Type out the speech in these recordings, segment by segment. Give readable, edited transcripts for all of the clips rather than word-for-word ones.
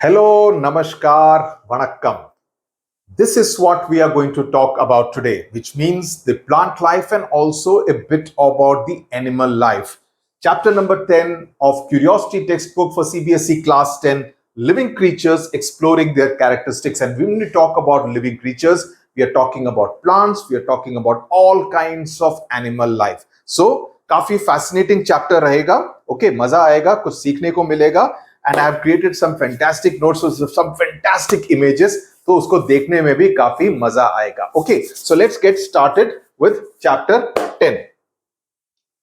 Hello, Namaskar, Vanakkam. This is what we are going to talk about today, which means the plant life and also a bit about the animal life. Chapter number 10 of Curiosity textbook for CBSE class 10, Living Creatures Exploring Their Characteristics. And when we talk about living creatures, we are talking about plants, we are talking about all kinds of animal life. So, काफी fascinating chapter रहेगा. Okay, मजा आएगा, कुछ सीखने को मिलेगा. And I have created some fantastic notes with some fantastic images. तो उसको देखने में भी काफी मजा आएगा. Okay, so let's get started with chapter 10.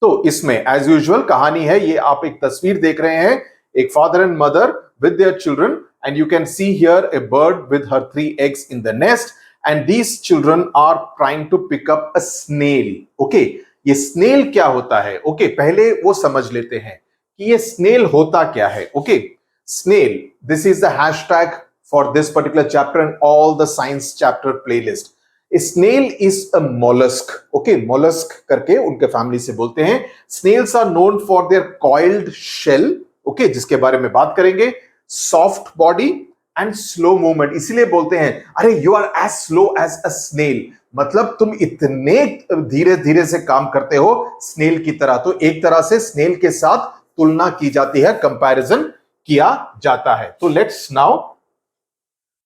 तो इसमें as usual कहानी है, ये आप एक तस्वीर देख रहे हैं, एक father and mother with their children, and you can see here a bird with her 3 eggs in the nest, and these children are trying to pick up a snail. Okay, ये snail क्या होता है? Okay, पहले वो समझ लेते हैं कि ये snail होता क्या है. Okay, snail, this is the hashtag for this particular chapter and all the science chapter playlist. A snail is a mollusk. Okay, mollusk करके उनके फैमिली से बोलते हैं. Snails are known for their coiled shell. Okay, जिसके बारे में बात करेंगे. Soft body and slow movement. इसीलिए बोलते हैं, अरे you are as slow as a snail. मतलब तुम इतने धीरे धीरे से काम करते हो स्नेल की तरह. तो एक तरह से स्नेल के साथ तुलना की जाती है, कंपैरिजन किया जाता है. तो let's now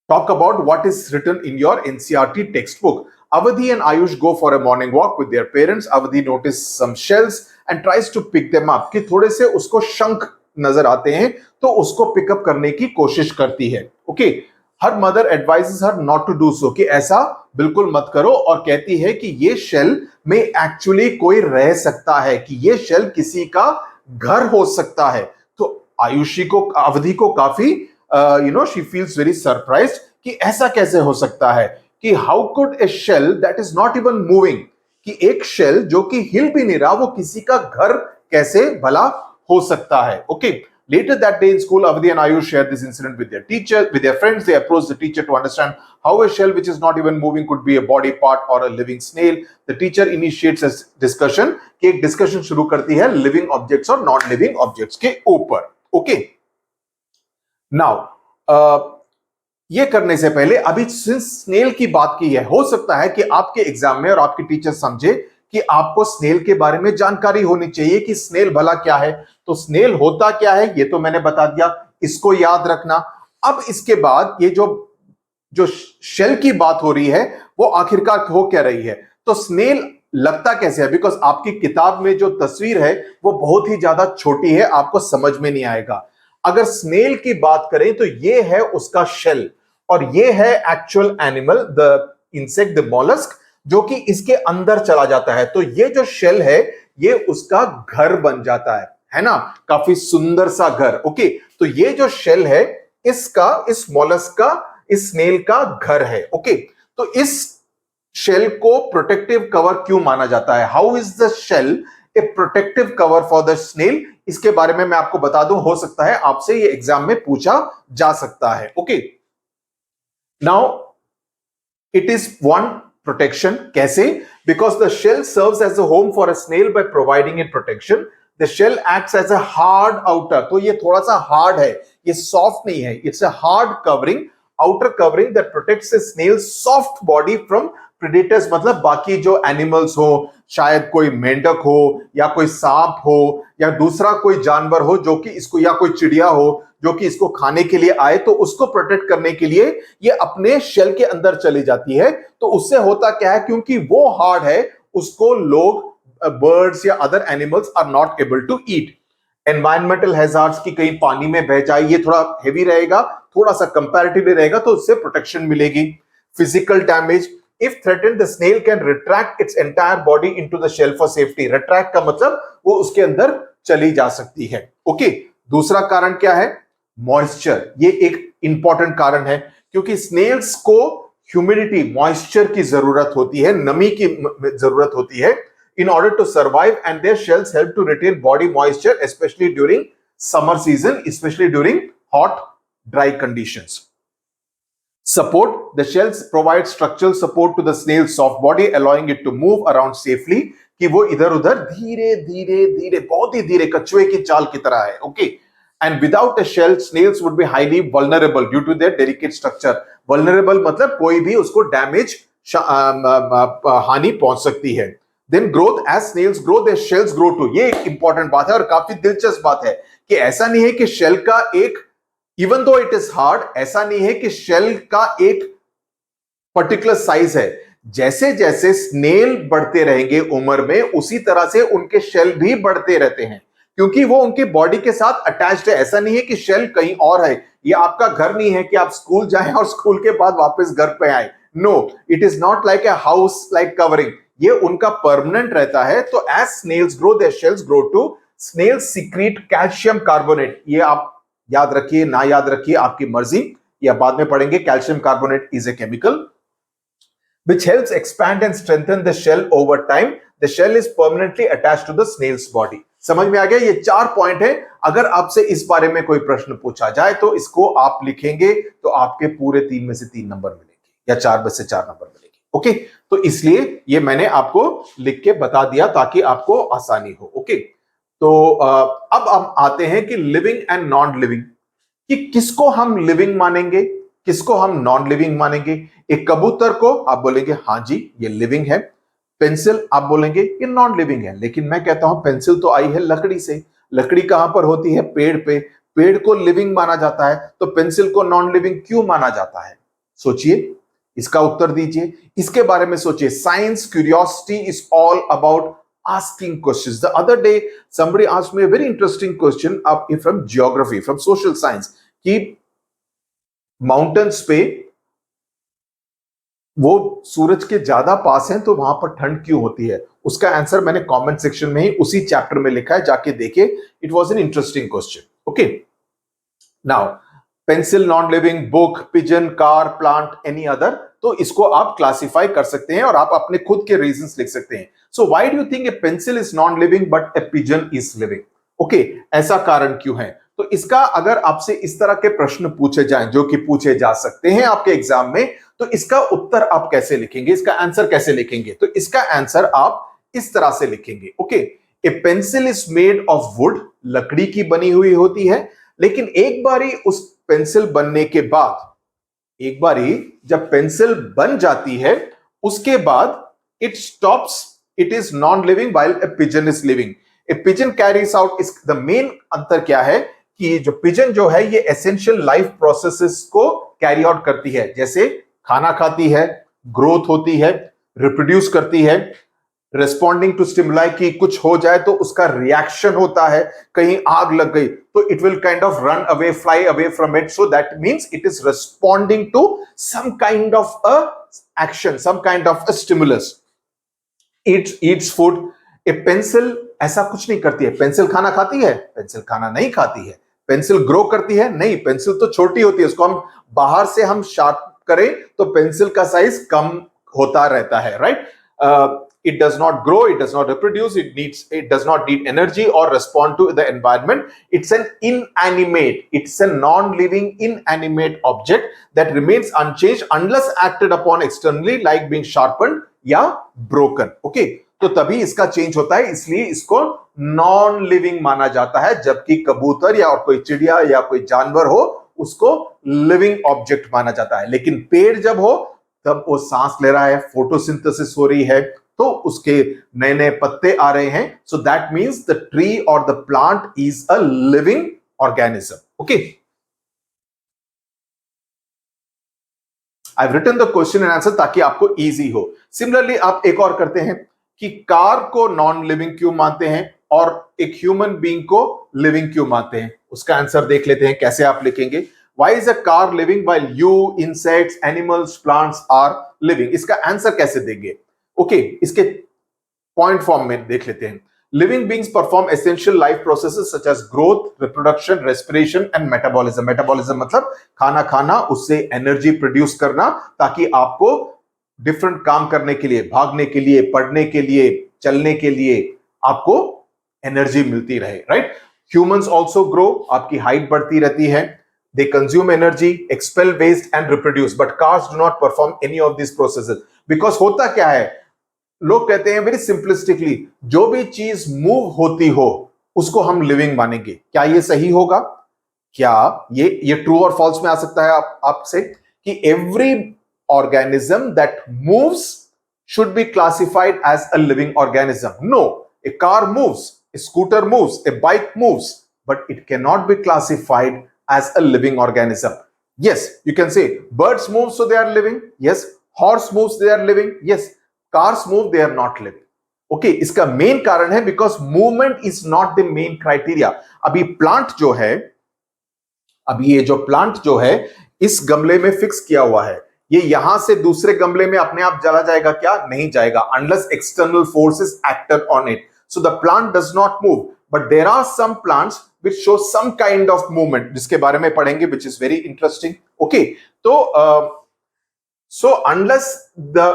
talk about what is written in your NCERT textbook. Avadhi and Ayush go for a morning walk with their parents. Avadhi notices some shells and tries to pick them up. कि थोड़े से उसको शंख नजर आते हैं तो उसको पिकअप करने की कोशिश करती है. Okay, her mother advises her not to do so. कि ऐसा बिल्कुल मत करो, और कहती है कि ये शेल में एक्चुअली कोई रह सकता है, कि ये शेल किसी का घर हो सकता है. तो आयुषी को, अवधि को काफी she feels very surprised कि ऐसा कैसे हो सकता है, कि how could a shell that is not even moving, कि एक शेल जो कि हिल भी नहीं रहा, वो किसी का घर कैसे भला हो सकता है. Okay, later that day in school, Avadhi and Ayush share this incident with their teacher, with their friends. They approach the teacher to understand how a shell which is not even moving could be a body part or a living snail. The teacher initiates a discussion, कि एक discussion शुरू करती है living objects और non living objects के ऊपर. Okay, now ये करने से पहले अभी स्नेल की बात की है, हो सकता है कि आपके एग्जाम में और आपके टीचर समझे कि आपको स्नेल के बारे में जानकारी होनी चाहिए कि स्नेल भला क्या है. तो स्नेल होता क्या है ये तो मैंने बता दिया, इसको याद रखना. अब इसके बाद ये जो शेल की बात हो रही है वो आखिरकार हो क्या रही है. तो स्नेल लगता कैसे है, बिकॉज आपकी किताब में जो तस्वीर है वो बहुत ही ज्यादा छोटी है, आपको समझ में नहीं आएगा. अगर स्नेल की बात करें तो ये है उसका शेल, और ये है actual animal, the insect, the mollusc, जो कि इसके अंदर चला जाता है. तो ये जो शेल है ये उसका घर बन जाता है ना, काफी सुंदर सा घर. ओके, तो ये जो शेल है इसका, इस मॉलस्क का, इस स्नेल का घर है. ओके, तो इस शेल को प्रोटेक्टिव कवर क्यों माना जाता है? How is the shell a protective cover for the snail? इसके बारे में मैं आपको बता दूं, हो सकता है आपसे ये एग्जाम में पूछा जा सकता है. Okay, now it is one protection. कैसे? Because the shell serves as a home for a snail by providing it protection. The shell acts as a hard outer. तो ये थोड़ा सा हार्ड है, ये सॉफ्ट नहीं है. It's a hard covering, outer covering that protects the snail soft body from predators. मतलब बाकी जो एनिमल्स हो, शायद कोई मेंढक हो या कोई सांप हो या दूसरा कोई जानवर हो जो कि इसको, या कोई चिड़िया हो जो कि इसको खाने के लिए आए, तो उसको प्रोटेक्ट करने के लिए ये अपने शेल के अंदर चली जाती है. तो उससे होता क्या है, क्योंकि वो हार्ड है, उसको लोग, बर्ड्स या other animals are not able to eat. Environmental hazards की कहीं पानी में बह जाए, ये थोड़ा हेवी रहेगा, थोड़ा सा कंपैरेटिवली रहेगा, तो उससे प्रोटेक्शन मिलेगी. Physical damage, if threatened the snail can retract its entire body into the shell for safety. retract का मतलब वो उसके अंदर चली जा सकती है. ओके, दूसरा कारण क्या है? मॉइस्चर. ये एक इंपॉर्टेंट कारण है, क्योंकि स्नेल्स को ह्यूमिडिटी, मॉइस्चर की जरूरत होती है, नमी की जरूरत होती है in order to survive, and their shells help to retain body moisture especially during summer season, especially during hot dry conditions. Support, the shells provide structural support to the snail's soft body, allowing it to move around safely. कि वो इधर उधर धीरे धीरे धीरे, बहुत ही धीरे, कछुए की चाल की तरह है. Okay, and without a shell snails would be highly vulnerable due to their delicate structure. Vulnerable मतलब कोई भी उसको डैमेज हानि पहुंच सकती है. Then growth, as snails grow their shells grow too. ये एक इंपॉर्टेंट बात है और काफी दिलचस्प बात है कि ऐसा नहीं है कि शेल का एक, even though it is hard, ऐसा नहीं है कि शेल का एक पर्टिकुलर साइज है. जैसे जैसे स्नेल बढ़ते रहेंगे उम्र में, उसी तरह से उनके शेल भी बढ़ते रहते हैं, क्योंकि वो उनकी बॉडी के साथ अटैच्ड है. ऐसा नहीं है कि शेल कहीं और है. ये आपका घर नहीं है कि आप स्कूल जाएं और स्कूल के बाद वापस घर पे आए. No, it is not like a house like covering. ये उनका परमानेंट रहता है. तो as snails grow their shells grow too. Snails secrete calcium carbonate. ये आप याद रखिए, ना याद रखिए, आपकी मर्जी, या बाद में पढ़ेंगे. Calcium carbonate is a chemical which helps expand and strengthen the shell over time. The shell is permanently attached to the snail's body. समझ में आ गया? ये 4 पॉइंट है. अगर आपसे इस बारे में कोई प्रश्न पूछा जाए तो इसको आप लिखेंगे तो आपके पूरे 3 में से 3 नंबर मिलेंगे या 4 में से 4 नंबर मिलेंगे. ओके, तो इसलिए ये मैंने आपको लिख के बता दिया ताकि आपको आसानी हो. ओके, तो अब हम आते हैं कि लिविंग एंड नॉन लिविंग, कि किसको हम लिविंग मानेंगे, किसको हम नॉन लिविंग मानेंगे. एक कबूतर को आप बोलेंगे हां जी ये लिविंग है. पेंसिल आप बोलेंगे ये नॉन लिविंग है. लेकिन मैं कहता हूं पेंसिल तो आई है लकड़ी से. लकड़ी कहां पर होती है? पेड़ पे. पेड़ को लिविंग माना जाता है, तो पेंसिल को नॉन लिविंग क्यों माना जाता है? सोचिए, इसका उत्तर दीजिए, इसके बारे में सोचिए. Science curiosity is all about asking questions. The other day somebody asked me a very interesting question from geography, from social science, कि माउंटेन्स पे वो सूरज के ज्यादा पास हैं तो वहां पर ठंड क्यों होती है. उसका आंसर मैंने कमेंट सेक्शन में ही उसी चैप्टर में लिखा है, जाके देखिए. It was an interesting question. Okay, now pencil non living, book, pigeon, car, plant, any other, तो इसको आप क्लासिफाई कर सकते हैं और आप अपने खुद के रीजंस लिख सकते हैं. So why do you think A pencil is non living but A pigeon is living? Okay, ऐसा कारण क्यों है? तो इसका अगर आपसे इस तरह के प्रश्न पूछे जाएं, जो कि पूछे जा सकते हैं आपके एग्जाम में, तो इसका उत्तर आप कैसे लिखेंगे, इसका आंसर कैसे लिखेंगे? तो इसका आंसर आप इस तरह से लिखेंगे. Okay, A pencil is made of would, लकड़ी की बनी हुई होती है. लेकिन एक बारी उस पेंसिल बनने के बाद, एक बारी जब पेंसिल बन जाती है, उसके बाद it stops, it is non living, while A pigeon is living. A pigeon carries out. The main अंतर क्या है कि जो पिजन जो है ये एसेंशियल लाइफ प्रोसेसेस को कैरी आउट करती है. जैसे खाना खाती है, ग्रोथ होती है, रिप्रोड्यूस करती है, रेस्पॉन्डिंग टू स्टिमुलाई, की कुछ हो जाए तो उसका रिएक्शन होता है. कहीं आग लग गई तो it will kind of run away, fly away from it. So that means it is responding to some kind of a action, some kind of a stimulus. Eats food. A pencil ऐसा कुछ नहीं करती है. Pencil खाना खाती है? Pencil खाना नहीं खाती है. पेंसिल ग्रो करती है? नहीं, पेंसिल तो छोटी होती है. उसको हम बाहर से हम शार्प करें तो पेंसिल का साइज कम होता रहता है. Right? It does not grow, it does not reproduce, it does not need energy or respond to the environment. It's an inanimate, it's a non-living inanimate object that remains unchanged unless acted upon externally, like being sharpened या broken. Okay, तो तभी इसका change होता है, इसलिए इसको non living माना जाता है. जबकि कबूतर या और कोई चिड़िया या कोई जानवर हो, उसको लिविंग ऑब्जेक्ट माना जाता है. लेकिन पेड़ जब हो तब वो सांस ले रहा है, फोटोसिंथेसिस हो रही है, तो उसके नए नए पत्ते आ रहे हैं. So that means the tree और the plant is a living organism. Okay, I have written the question and answer ताकि आपको इजी हो. सिमिलरली आप एक और करते हैं कि कार को नॉन लिविंग क्यों मानते हैं और एक ह्यूमन बीइंग को लिविंग क्यों मानते हैं. उसका आंसर देख लेते हैं कैसे आप लिखेंगे. Why is a car living while you, insects, animals, plants are living? इसका आंसर कैसे देंगे? ओके, इसके पॉइंट फॉर्म में देख लेते हैं. Living beings perform essential life processes such as growth, reproduction, respiration and metabolism. Metabolism मतलब खाना खाना, उससे एनर्जी प्रोड्यूस करना, ताकि आपको डिफरेंट काम करने के लिए, भागने के लिए, पढ़ने के लिए, चलने के लिए आपको एनर्जी मिलती रहे. राइट? ह्यूमंस ऑल्सो ग्रो, आपकी हाइट बढ़ती रहती है. They consume energy, expel waste and reproduce. But cars do not perform any of these processes. Because होता क्या है, लोग कहते हैं वेरी सिंपलिस्टिकली, जो भी चीज मूव होती हो उसको हम लिविंग मानेंगे. क्या ये सही होगा? क्या ये ट्रू और फॉल्स में आ सकता है आपसे कि every organism that moves should be classified as a living organism? No, a car moves, a scooter moves, a bike moves, but it cannot be classified as a living organism. Yes, you can say birds move, so they are living. Yes, horse moves, they are living. Yes, cars move, they are not living. Okay, इसका main कारण है because movement is not the main criteria. अभी plant जो है, अभी ये जो plant जो है इस गमले में फिक्स किया हुआ है, ये यहां से दूसरे गमले में अपने आप चला जाएगा क्या? नहीं जाएगा, unless external forces acted on it. So the plant does not move, but there are some plants which show some kind of movement, जिसके बारे में पढ़ेंगे, which is very interesting. Okay, so unless the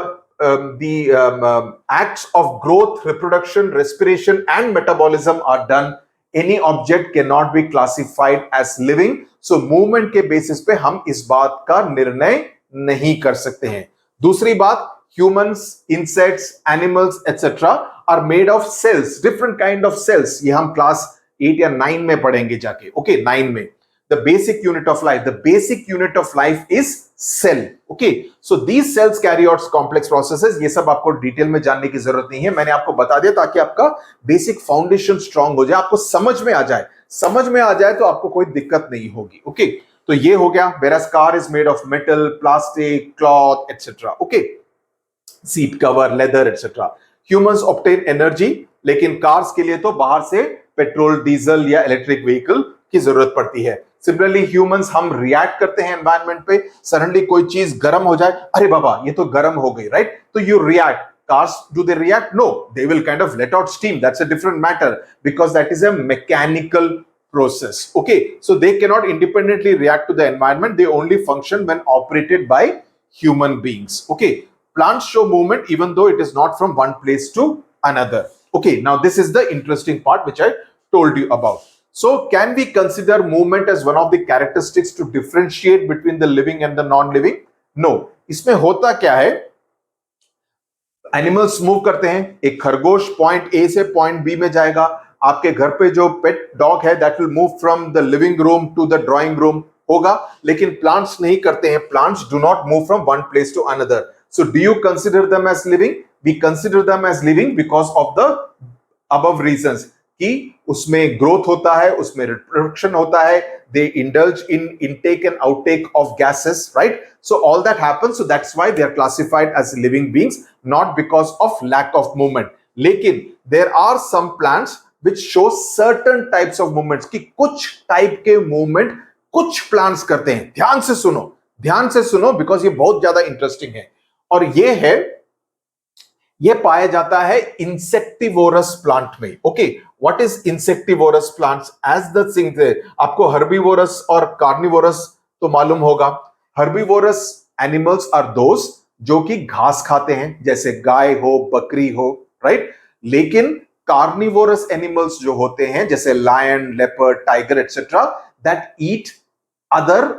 acts of growth, reproduction, respiration, and metabolism are done, any object cannot be classified as living. So movement के basis पे हम इस बात का निर्णय नहीं कर सकते हैं. दूसरी बात, humans, insects, animals, etc. are made of cells, different kind of cells. ये हम क्लास 8 या 9 में पढ़ेंगे जाके. Okay, 9 में. The basic unit of life. The basic unit of life is cell. Okay, so these cells carry out complex processes. ये सब आपको डिटेल में जानने की जरूरत नहीं है, मैंने आपको बता दिया ताकि आपका बेसिक फाउंडेशन स्ट्रांग हो जाए, आपको समझ में आ जाए. समझ में आ जाए तो आपको कोई दिक्कत नहीं होगी. ओके, तो ये हो गया. Whereas car is made of metal, plastic, cloth, etc. Okay, seat cover, leather, etc. Humans obtain energy, लेकिन कार्स के लिए तो बाहर से पेट्रोल, डीजल या इलेक्ट्रिक व्हीकल की जरूरत पड़ती है. सिमिलरली ह्यूमंस, हम रिएक्ट करते हैं एनवायरनमेंट पे. सडनली कोई चीज गर्म हो जाए, अरे बाबा ये तो गर्म हो गई, राइट? तो you react. Cars, do they react? No, they will kind of let out steam. That's a different matter because that is a mechanical process. Okay, so they cannot independently react to the environment. They only function when operated by human beings. Okay, plants show movement even though it is not from one place to another. Okay, now this is the interesting part which I told you about. So can we consider movement as one of the characteristics to differentiate between the living and the non-living? No. इसमें होता क्या है, animals move करते हैं. एक खरगोश point A से point B में जाएगा. आपके घर पे जो पेट डॉग है that will move from the living room to the drawing room होगा, लेकिन प्लांट्स नहीं करते हैं. Plants do not move from one place to another. So do you consider them as living? We consider them as living because of the above reasons कि उसमें growth होता है, उसमें रिप्रोडक्शन होता है, they indulge in intake and outtake of gases, right? So all that happens, so that's why they are classified as living beings, not because of lack of movement. लेकिन there are some plants which show certain types of movements कि कुछ type के movement कुछ plants करते हैं. ध्यान से सुनो बिकॉज ये बहुत ज्यादा इंटरेस्टिंग है. और ये पाया जाता है इंसेक्टिवोरस प्लांट में. Okay, what is insectivorous plants? As the thing, आपको हर्बीवोरस और कार्निवोरस तो मालूम होगा. हर्बीवोरस एनिमल्स आर दोस जो कि घास खाते हैं, जैसे गाय हो, बकरी हो, राइट? लेकिन कार्निवोरस एनिमल्स जो होते हैं जैसे lion, leopard, tiger etcetera, that eat other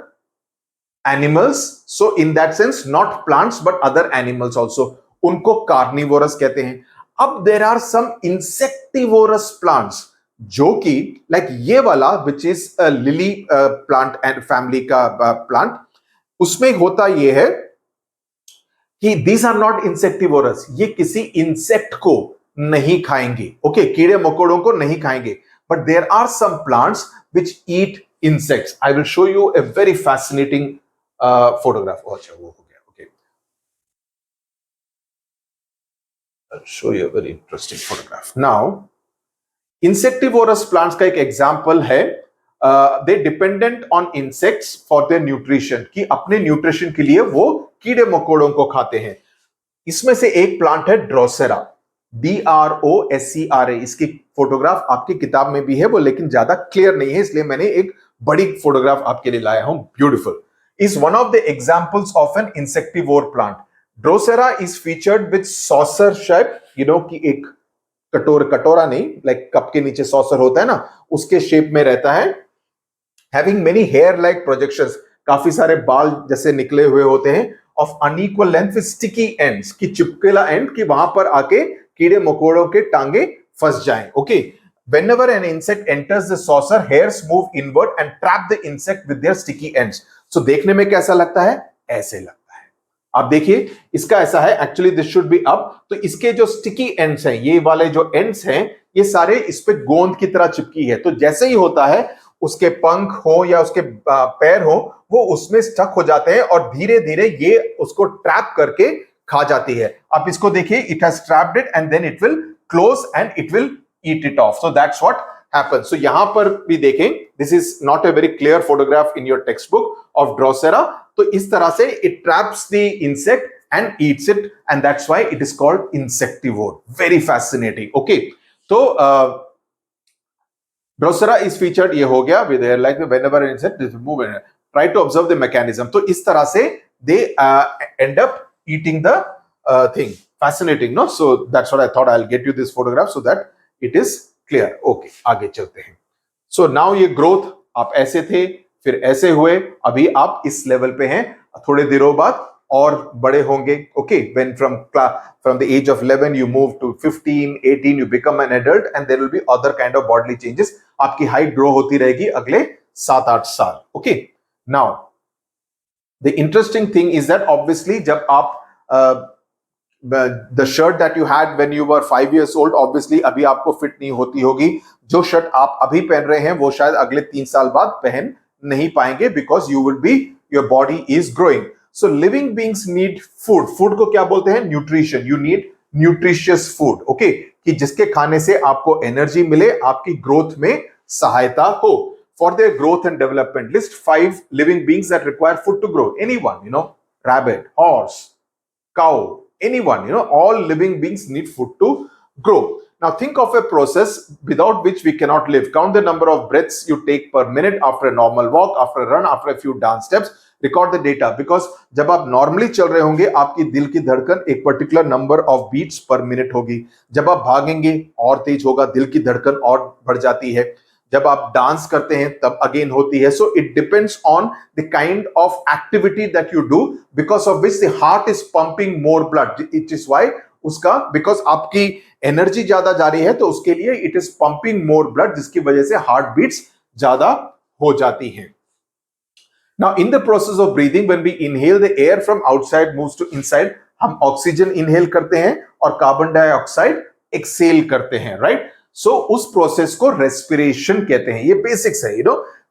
animals. So in that sense not plants but other animals also, उनको कार्निवोरस कहते हैं. अब there are some insectivorous plants जो कि लाइक ये वाला which is lily plant and family का plant. उसमें होता ये है कि दीज आर नॉट इंसेक्टिवोरस, ये किसी इंसेक्ट को नहीं खाएंगे. ओके, कीड़े मकोड़ों को नहीं खाएंगे. But there are some plants which eat insects. I will show you a very fascinating photograph. अच्छा, वो हो गया. Okay, I'll show you a very interesting photograph. Now, insectivorous plants का एक example है. They dependent on insects for their nutrition, कि अपने nutrition के लिए वो कीड़े मकोड़ों को खाते हैं. इसमें से एक प्लांट है ड्रोसेरा, DROSERA. इसकी फोटोग्राफ आपकी किताब में भी है वो, लेकिन ज्यादा क्लियर नहीं है, इसलिए मैंने एक बड़ी फोटोग्राफ आपके लिए लाया हूं. Beautiful. Is one of the examples of an insectivore plant. Drosera is featured with saucer shape, you know, कि एक कटोरा नहीं, like कप के नीचे saucer होता है ना, उसके शेप में रहता है. Having many hair-like projections, काफी सारे बाल जैसे निकले हुए होते हैं. Of unequal length with sticky ends, कि चिपकेला एंड, कि वहां पर आके कीड़े मकोड़ों के टांगे फंस जाएं. Okay, whenever an insect enters the saucer, hairs move inward and trap the insect with their sticky ends. So देखने में कैसा लगता है? ऐसे लगता है. आप देखिए, इसका ऐसा है, actually this should be up. तो इसके जो स्टिकी एंड्स हैं, ये वाले जो एंड्स हैं, ये सारे इस पे गोंद की तरह चिपकी है. तो जैसे ही होता है, उसके पंख हो या उसके पैर हो, वो उसमें स्टक हो जाते हैं और धीरे धीरे ये उसको ट्रैप करके खा जाती है. आप इसको देखिए, it has trapped it and then it will close and it will eat it off. So that's what happens. So यहां पर भी देखें, this is not a very clear photograph in your textbook of Drosera. तो इस तरह से it traps the insect and eats it, and that's why it is called insectivore. Very fascinating. Okay. तो Drosera is featured, ये हो गया with air, like whenever an insect is moving. Try to observe the mechanism. तो इस तरह से they end up eating the thing. Fascinating, no? So that's what I thought. I'll get you this photograph so that it is clear. Okay, आगे चलते हैं. So now ये growth, आप ऐसे थे, फिर ऐसे हुए, अभी आप इस लेवल पे हैं, थोड़े दिनों बाद और बड़े होंगे. Okay, when from the age of 11 you move to 15, 18, you become an adult, and there will be other kind of bodily changes. आपकी हाइट ग्रो होती रहेगी अगले 7-8 साल. Okay, now the interesting thing is that obviously जब आप the shirt that you had when you were 5 years old, obviously अभी आपको fit नहीं होती होगी. जो शर्ट आप अभी पहन रहे हैं वो शायद अगले 3 साल बाद पहन नहीं पाएंगे, because you will be, your body is growing. So living beings need food. Food को क्या बोलते हैं? Nutrition. You need nutritious food. Okay, कि जिसके खाने से आपको एनर्जी मिले, आपकी ग्रोथ में सहायता हो. For their growth and development, list 5 living beings that require food to grow. Anyone, rabbit, horse, cow, anyone, all living beings need food to grow. Now think of a process without which we cannot live. Count the number of breaths you take per minute after a normal walk, after a run, after a few dance steps. Record the data, because जब आप normally चल रहे होंगे, आपकी दिल की धड़कन एक particular number of beats per minute होगी. जब आप भागेंगे और तेज होगा, दिल की धड़कन और बढ़ जाती है. जब आप डांस करते हैं तब अगेन होती है. So it depends on the kind of activity that you do, because of which the heart is pumping more blood. It is why उसका, बिकॉज आपकी एनर्जी ज्यादा जा रही है, तो उसके लिए it is pumping more blood, जिसकी वजह से हार्ट बीट्स ज्यादा हो जाती हैं. Now in the process of breathing, when we inhale the air from outside moves to inside, हम ऑक्सीजन इनहेल करते हैं और कार्बन डाइऑक्साइड एक्सेल करते हैं, राइट? सो उस प्रोसेस को रेस्पिरेशन कहते हैं. ये बेसिक्स है.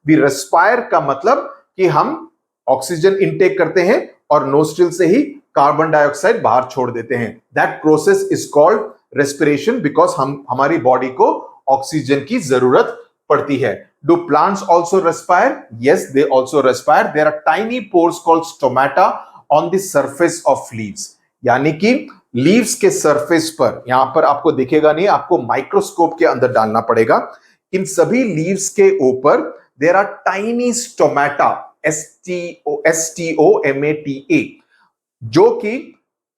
वी रेस्पायर का मतलब कि हम ऑक्सीजन इनटेक करते हैं और नोस्ट्रिल से ही कार्बन डाइऑक्साइड बाहर छोड़ देते हैं. That process is called respiration, because हमारी बॉडी को ऑक्सीजन की जरूरत पड़ती है. Do plants also respire? Yes, they also respire. There are tiny pores called stomata on the surface of leaves. यानी कि लीव्स के सरफेस पर, यहां पर आपको दिखेगा नहीं, आपको माइक्रोस्कोप के अंदर डालना पड़ेगा. इन सभी लीव्स के ऊपर there are tiny stomata, STOMATA, जो कि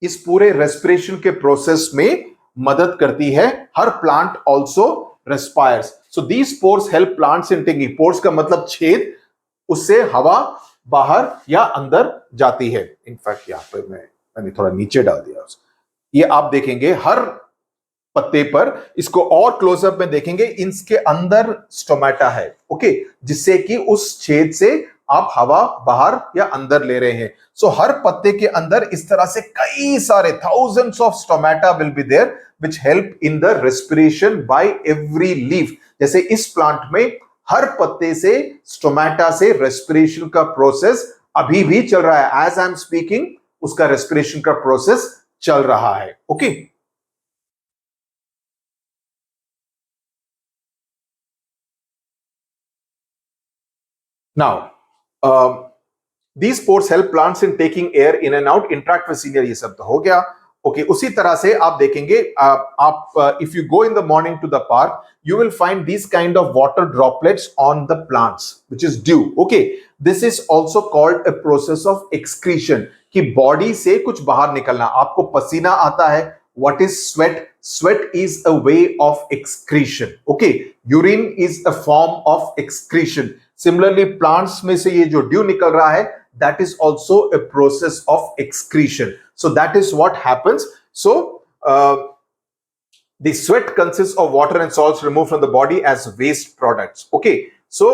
इस पूरे रेस्पिरेशन के प्रोसेस में मदद करती है. हर plant also respires. So these pores help plants in taking. Pores का मतलब छेद, उससे हवा बाहर या अंदर जाती है. इनफैक्ट यहां पर मैंने थोड़ा नीचे डाल दिया. ये आप देखेंगे हर पत्ते पर, इसको और क्लोजअप में देखेंगे, इसके अंदर स्टोमेटा है. ओके, जिससे कि उस छेद से आप हवा बाहर या अंदर ले रहे हैं. सो हर पत्ते के अंदर इस तरह से कई सारे thousands of stomata will be there which help in the respiration by every leaf. जैसे इस प्लांट में हर पत्ते से स्टोमेटा से रेस्पिरेशन का प्रोसेस अभी भी चल रहा है. एज आई एम स्पीकिंग, उसका रेस्पिरेशन का प्रोसेस चल रहा है. Okay, now these pores help plants in taking air in and out, interact with senior. ये सब तो हो गया. ओके, उसी तरह से आप देखेंगे, आप if you go in the morning to the park, you will find these kind of water droplets on the plants, which is dew. Okay, this is also called a process of excretion, कि body से कुछ बाहर निकलना. आपको पसीना आता है. What is sweat? Sweat is a way of excretion. Okay, urine is a form of excretion. Similarly, plants में से ये जो ड्यू निकल रहा है, that is also a process of excretion. So that is what happens. So The sweat consists of water and salts removed from the body as waste products. Okay, so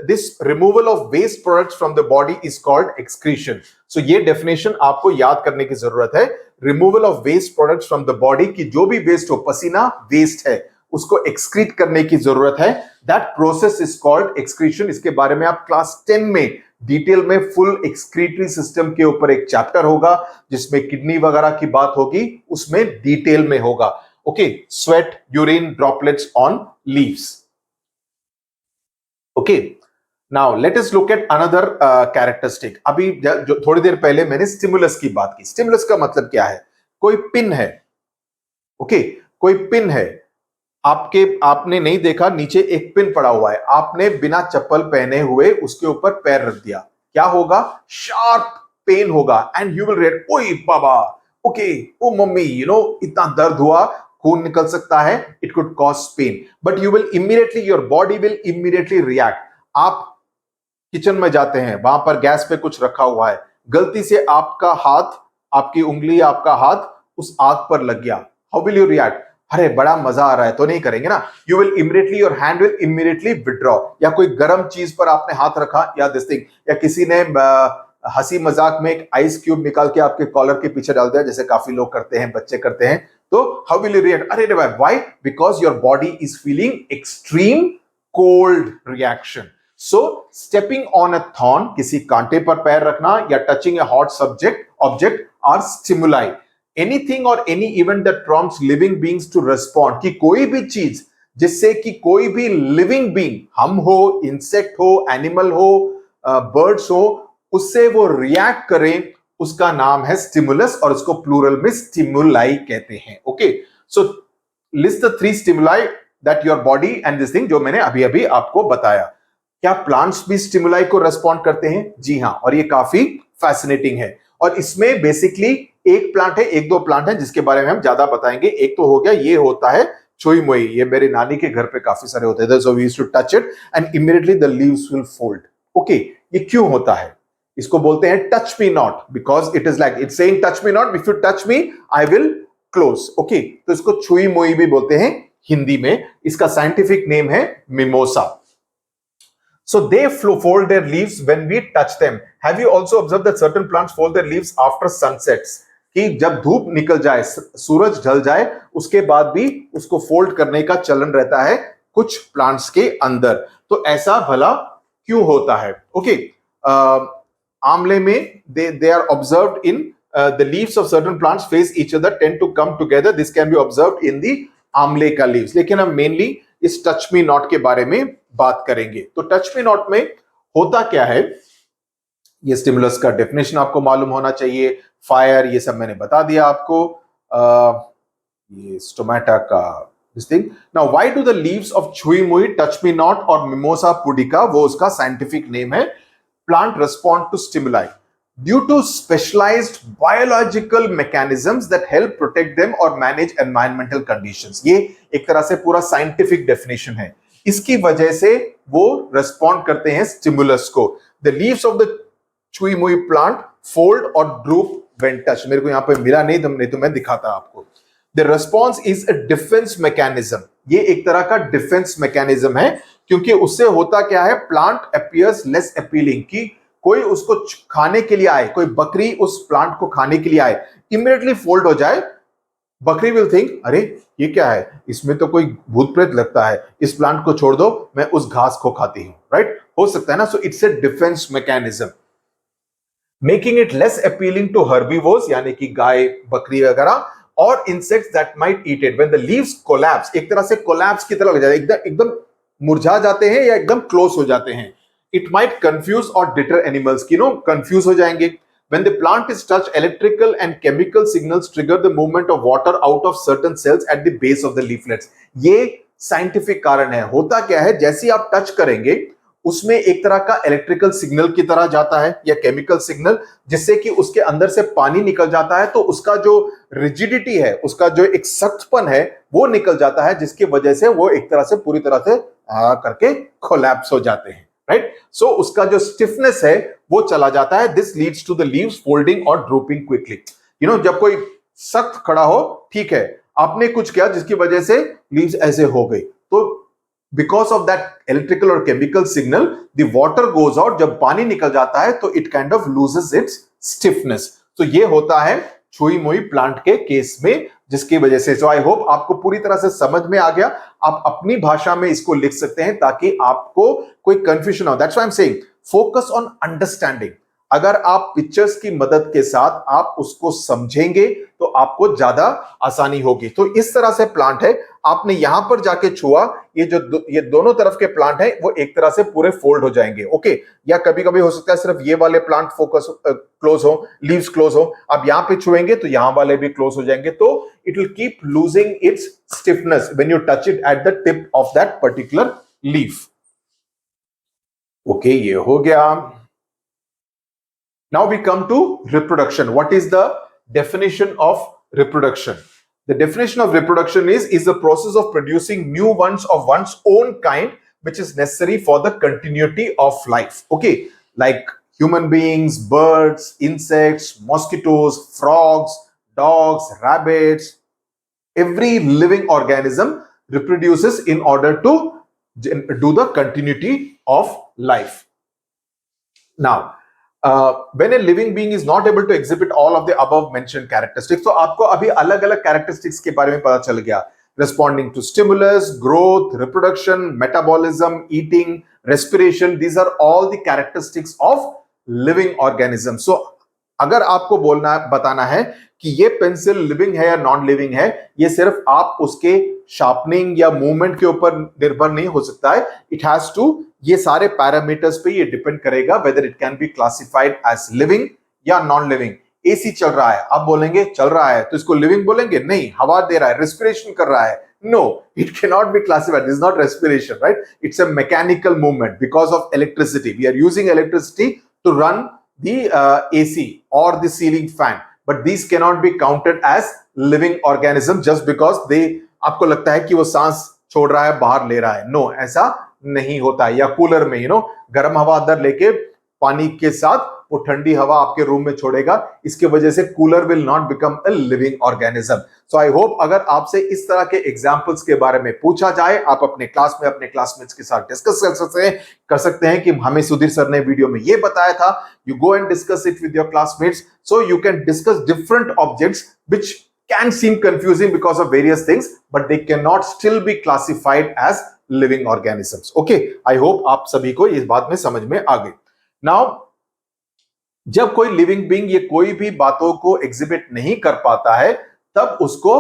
this removal of waste products from the body is called excretion. So ये definition आपको याद करने की जरूरत है. Removal of waste products from the body, कि जो भी waste हो, पसीना waste है, उसको excrete करने की जरूरत है. That process is called excretion. इसके बारे में आप क्लास 10 में डिटेल में फुल एक्सक्रीटरी सिस्टम के ऊपर एक चैप्टर होगा जिसमें किडनी वगैरह की बात होगी, उसमें डिटेल में होगा. Okay, sweat, urine droplets on leaves. Okay, now let us look at another characteristic. अभी जो थोड़ी देर पहले मैंने स्टिमुलस की बात की. स्टिमुलस का मतलब क्या है? कोई पिन है. ओके, कोई पिन है, आपने नहीं देखा, नीचे एक पिन पड़ा हुआ है, आपने बिना चप्पल पहने हुए उसके ऊपर पैर रख दिया, क्या होगा? शार्प पेन होगा एंड यू विल रिएक्ट, ओए बाबा, ओके, ओ मम्मी, इतना दर्द हुआ, खून निकल सकता है, it could cause pain, but you will immediately, your body will immediately react. आप किचन में जाते हैं, वहां पर गैस पे कुछ रखा हुआ है, गलती से आपका हाथ, आपकी उंगली, आपका हाथ उस आग पर लग गया, हाउ विल यू रिएक्ट? अरे बड़ा मजा आ रहा है तो नहीं करेंगे ना. You will immediately, your hand will immediately withdraw. या कोई गर्म चीज पर आपने हाथ रखा, या दिस थिंग, या किसी ने हंसी मजाक में एक आइस क्यूब निकाल के आपके कॉलर के पीछे डाल दिया, जैसे काफी लोग करते हैं, बच्चे करते हैं, तो हाउ विल यू रिएक्ट? अरे why? Because your body is feeling extreme cold reaction. So stepping on a thorn, किसी कांटे पर पैर रखना, या touching a hot object are stimuli. Anything और any event that prompts living beings to respond, कि कोई भी चीज जिससे कि कोई भी लिविंग बीइंग, हम हो, इंसेक्ट हो, एनिमल हो, बर्ड्स हो, उससे वो रिएक्ट करें, उसका नाम है स्टिमुलस, और उसको प्लूरल में स्टिमुलाई कहते हैं. Okay, so list the 3 stimuli that your body and this thing, जो मैंने अभी अभी आपको बताया. क्या प्लांट्स भी स्टिमुलाई को रेस्पॉन्ड करते हैं? जी हां, और ये काफी फैसिनेटिंग है. और इसमें बेसिकली एक प्लांट है, एक दो प्लांट है जिसके बारे में हम ज्यादा बताएंगे. एक तो हो गया, ये होता है चोई मोई, ये मेरे नानी के घर पे काफी सारे होते थे, so we used to touch it and immediately the leaves will fold. Okay, ये क्यों होता है? इसको बोलते हैं touch me not, because it is like it's saying touch me not, if you touch me I will close. Okay, तो इसको छुई मोई भी बोलते हैं हिंदी में. इसका साइंटिफिक नेम है mimosa. So they fold their leaves when we touch them. Have you also observed that certain plants fold their leaves after sunsets? कि जब धूप निकल जाए, सूरज ढल जाए, उसके बाद भी उसको फोल्ड करने का चलन रहता है कुछ प्लांट्स के अंदर. तो ऐसा भला क्यों होता है? ओके, आंवले में they are observed in the leaves of certain plants face each other, tend to come together. This can be observed in the आंवले का leaves. लेकिन हम मेनली इस टच मी नॉट के बारे में बात करेंगे. तो टच मी नॉट में होता क्या है, ये स्टिमुलस का डेफिनेशन आपको मालूम होना चाहिए. फायर, ये सब मैंने बता दिया आपको. ये स्टोमेटा का this thing. Now why do the leaves of छुई मुई, टच मी नॉट और मिमोसा पुडिका, वो उसका साइंटिफिक नेम है, plant respond to stimuli due to specialized biological mechanisms that help protect them or manage environmental conditions. ये एक तरह से पूरा साइंटिफिक डेफिनेशन है. इसकी वजह से वो रेस्पॉन्ड करते हैं स्टिमुलस को. द लीव्स ऑफ द छुई मुई प्लांट फोल्ड और ड्रूप व्हेन टच. मेरे को यहां पे मिला नहीं तो मैं दिखाता आपको. The response is a defence mechanism. ये एक तरह का डिफेंस मैकेनिज्म है, क्योंकि उससे होता क्या है, प्लांट अपीयर्स लेस अपीलिंग. की कोई उसको खाने के लिए आए, कोई बकरी उस प्लांट को खाने के लिए आए, इमीडिएटली फोल्ड हो जाए, बकरी विल थिंक, अरे ये क्या है, इसमें तो कोई भूत प्रेत लगता है, इस प्लांट को छोड़ दो, मैं उस घास को खाती हूं. राइट, हो सकता है ना. So it's a defence mechanism, making it less appealing to herbivores, यानी कि गाय, बकरी वगैरह, और insects that might eat it. When the leaves collapse, एक तरह से कोलैप्स की तरह लग जाए, एकदम मुरझा जाते हैं या एकदम क्लोज हो जाते हैं. It might confuse or deter animals, confuse हो जाएंगे. When the plant is touched, electrical and chemical signals trigger the movement of water out of certain cells at the base of the leaflets. ये scientific कारण है. होता क्या है, जैसे आप टच करेंगे, उसमें एक तरह का इलेक्ट्रिकल सिग्नल की तरह जाता है या केमिकल सिग्नल, जिससे कि उसके अंदर से पानी निकल जाता है, तो उसका जो रिजिडिटी है, उसका जो एक सख्तपन है, वो निकल जाता है, जिसकी वजह से वो एक तरह से पूरी तरह से करके कोलैप्स हो जाते हैं. राइट, सो उसका जो स्टिफनेस है वो चला जाता है. This leads to the leaves folding और ड्रूपिंग क्विकली. जब कोई सख्त खड़ा हो, ठीक है, आपने कुछ किया जिसकी वजह से लीव्स ऐसे हो गई, तो बिकॉज ऑफ दैट इलेक्ट्रिकल और chemical signal the water goes out, जब पानी निकल जाता है तो it kind of loses it's stiffness. तो ये होता है छुई मुई प्लांट के केस में, जिसकी वजह से। सो आई होप आपको पूरी तरह से समझ में आ गया। आप अपनी भाषा में इसको लिख सकते हैं ताकि आपको कोई कंफ्यूजन हो। That's why I am saying focus on understanding. अगर आप पिक्चर्स की मदद के साथ आप उसको समझेंगे तो आपको ज्यादा आसानी होगी। तो इस तरह से प्लांट है, आपने यहां पर जाके छुआ, ये दोनों तरफ के प्लांट है वो एक तरह से पूरे फोल्ड हो जाएंगे। ओके, या कभी कभी हो सकता है सिर्फ ये वाले प्लांट फोकस क्लोज हो, लीव्स क्लोज हो। अब यहां पे छुएंगे तो यहां वाले भी क्लोज हो जाएंगे, तो it will keep losing its stiffness when you touch it at the tip of that particular leaf. Okay, ये हो गया। Now we come to reproduction. What is the definition of reproduction? The definition of reproduction is the process of producing new ones of one's own kind, which is necessary for the continuity of life. Okay, like human beings, birds, insects, mosquitoes, frogs, dogs, rabbits, every living organism reproduces in order to do the continuity of life. Now, when a living being is not able to exhibit all of the above mentioned characteristics, तो आपको अभी अलग अलग characteristics के बारे में पता चल गया। Responding to stimulus, growth, reproduction, metabolism, eating, respiration, these are all the characteristics of living organism. So अगर आपको बताना है कि ये पेंसिल लिविंग है या नॉन लिविंग है, ये सिर्फ आप उसके शार्पनिंग या मूवमेंट के ऊपर निर्भर नहीं हो सकता है। इट हैज टू, ये सारे पैरामीटर्स पे ये डिपेंड करेगा whether it can be classified as living या नॉन लिविंग। एसी चल रहा है, आप बोलेंगे चल रहा है तो इसको लिविंग बोलेंगे? नहीं। हवा दे रहा है, रेस्पिरेशन कर रहा है, no, it can not be classified, this is not respiration, right? It's a mechanical movement because of electricity. We are using electricity to run the AC or the ceiling fan, but these cannot be counted as living organism just because they, आपको लगता है कि वो सांस छोड़ रहा है, बाहर ले रहा है। नो, ऐसा नहीं होता है। या कूलर में गर्म हवा अंदर लेके पानी के साथ वो ठंडी हवा आपके रूम में छोड़ेगा, इसके वजह से cooler will not become a living organism. So I hope अगर आपसे इस तरह के एग्जांपल्स के बारे में पूछा जाए, आप अपने क्लास में अपने क्लासमेट्स के साथ डिस्कस कर सकते हैं कि हमें सुधीर सर ने वीडियो में ये बताया था। You go and discuss it with your classmates, so you can discuss different objects which can seem confusing because of various things, but they cannot still be classified as living organisms. Okay, I hope आप सभी को इस बात में समझ में आ गई। Now, जब कोई लिविंग बीइंग ये कोई भी बातों को एग्जिबिट नहीं कर पाता है, तब उसको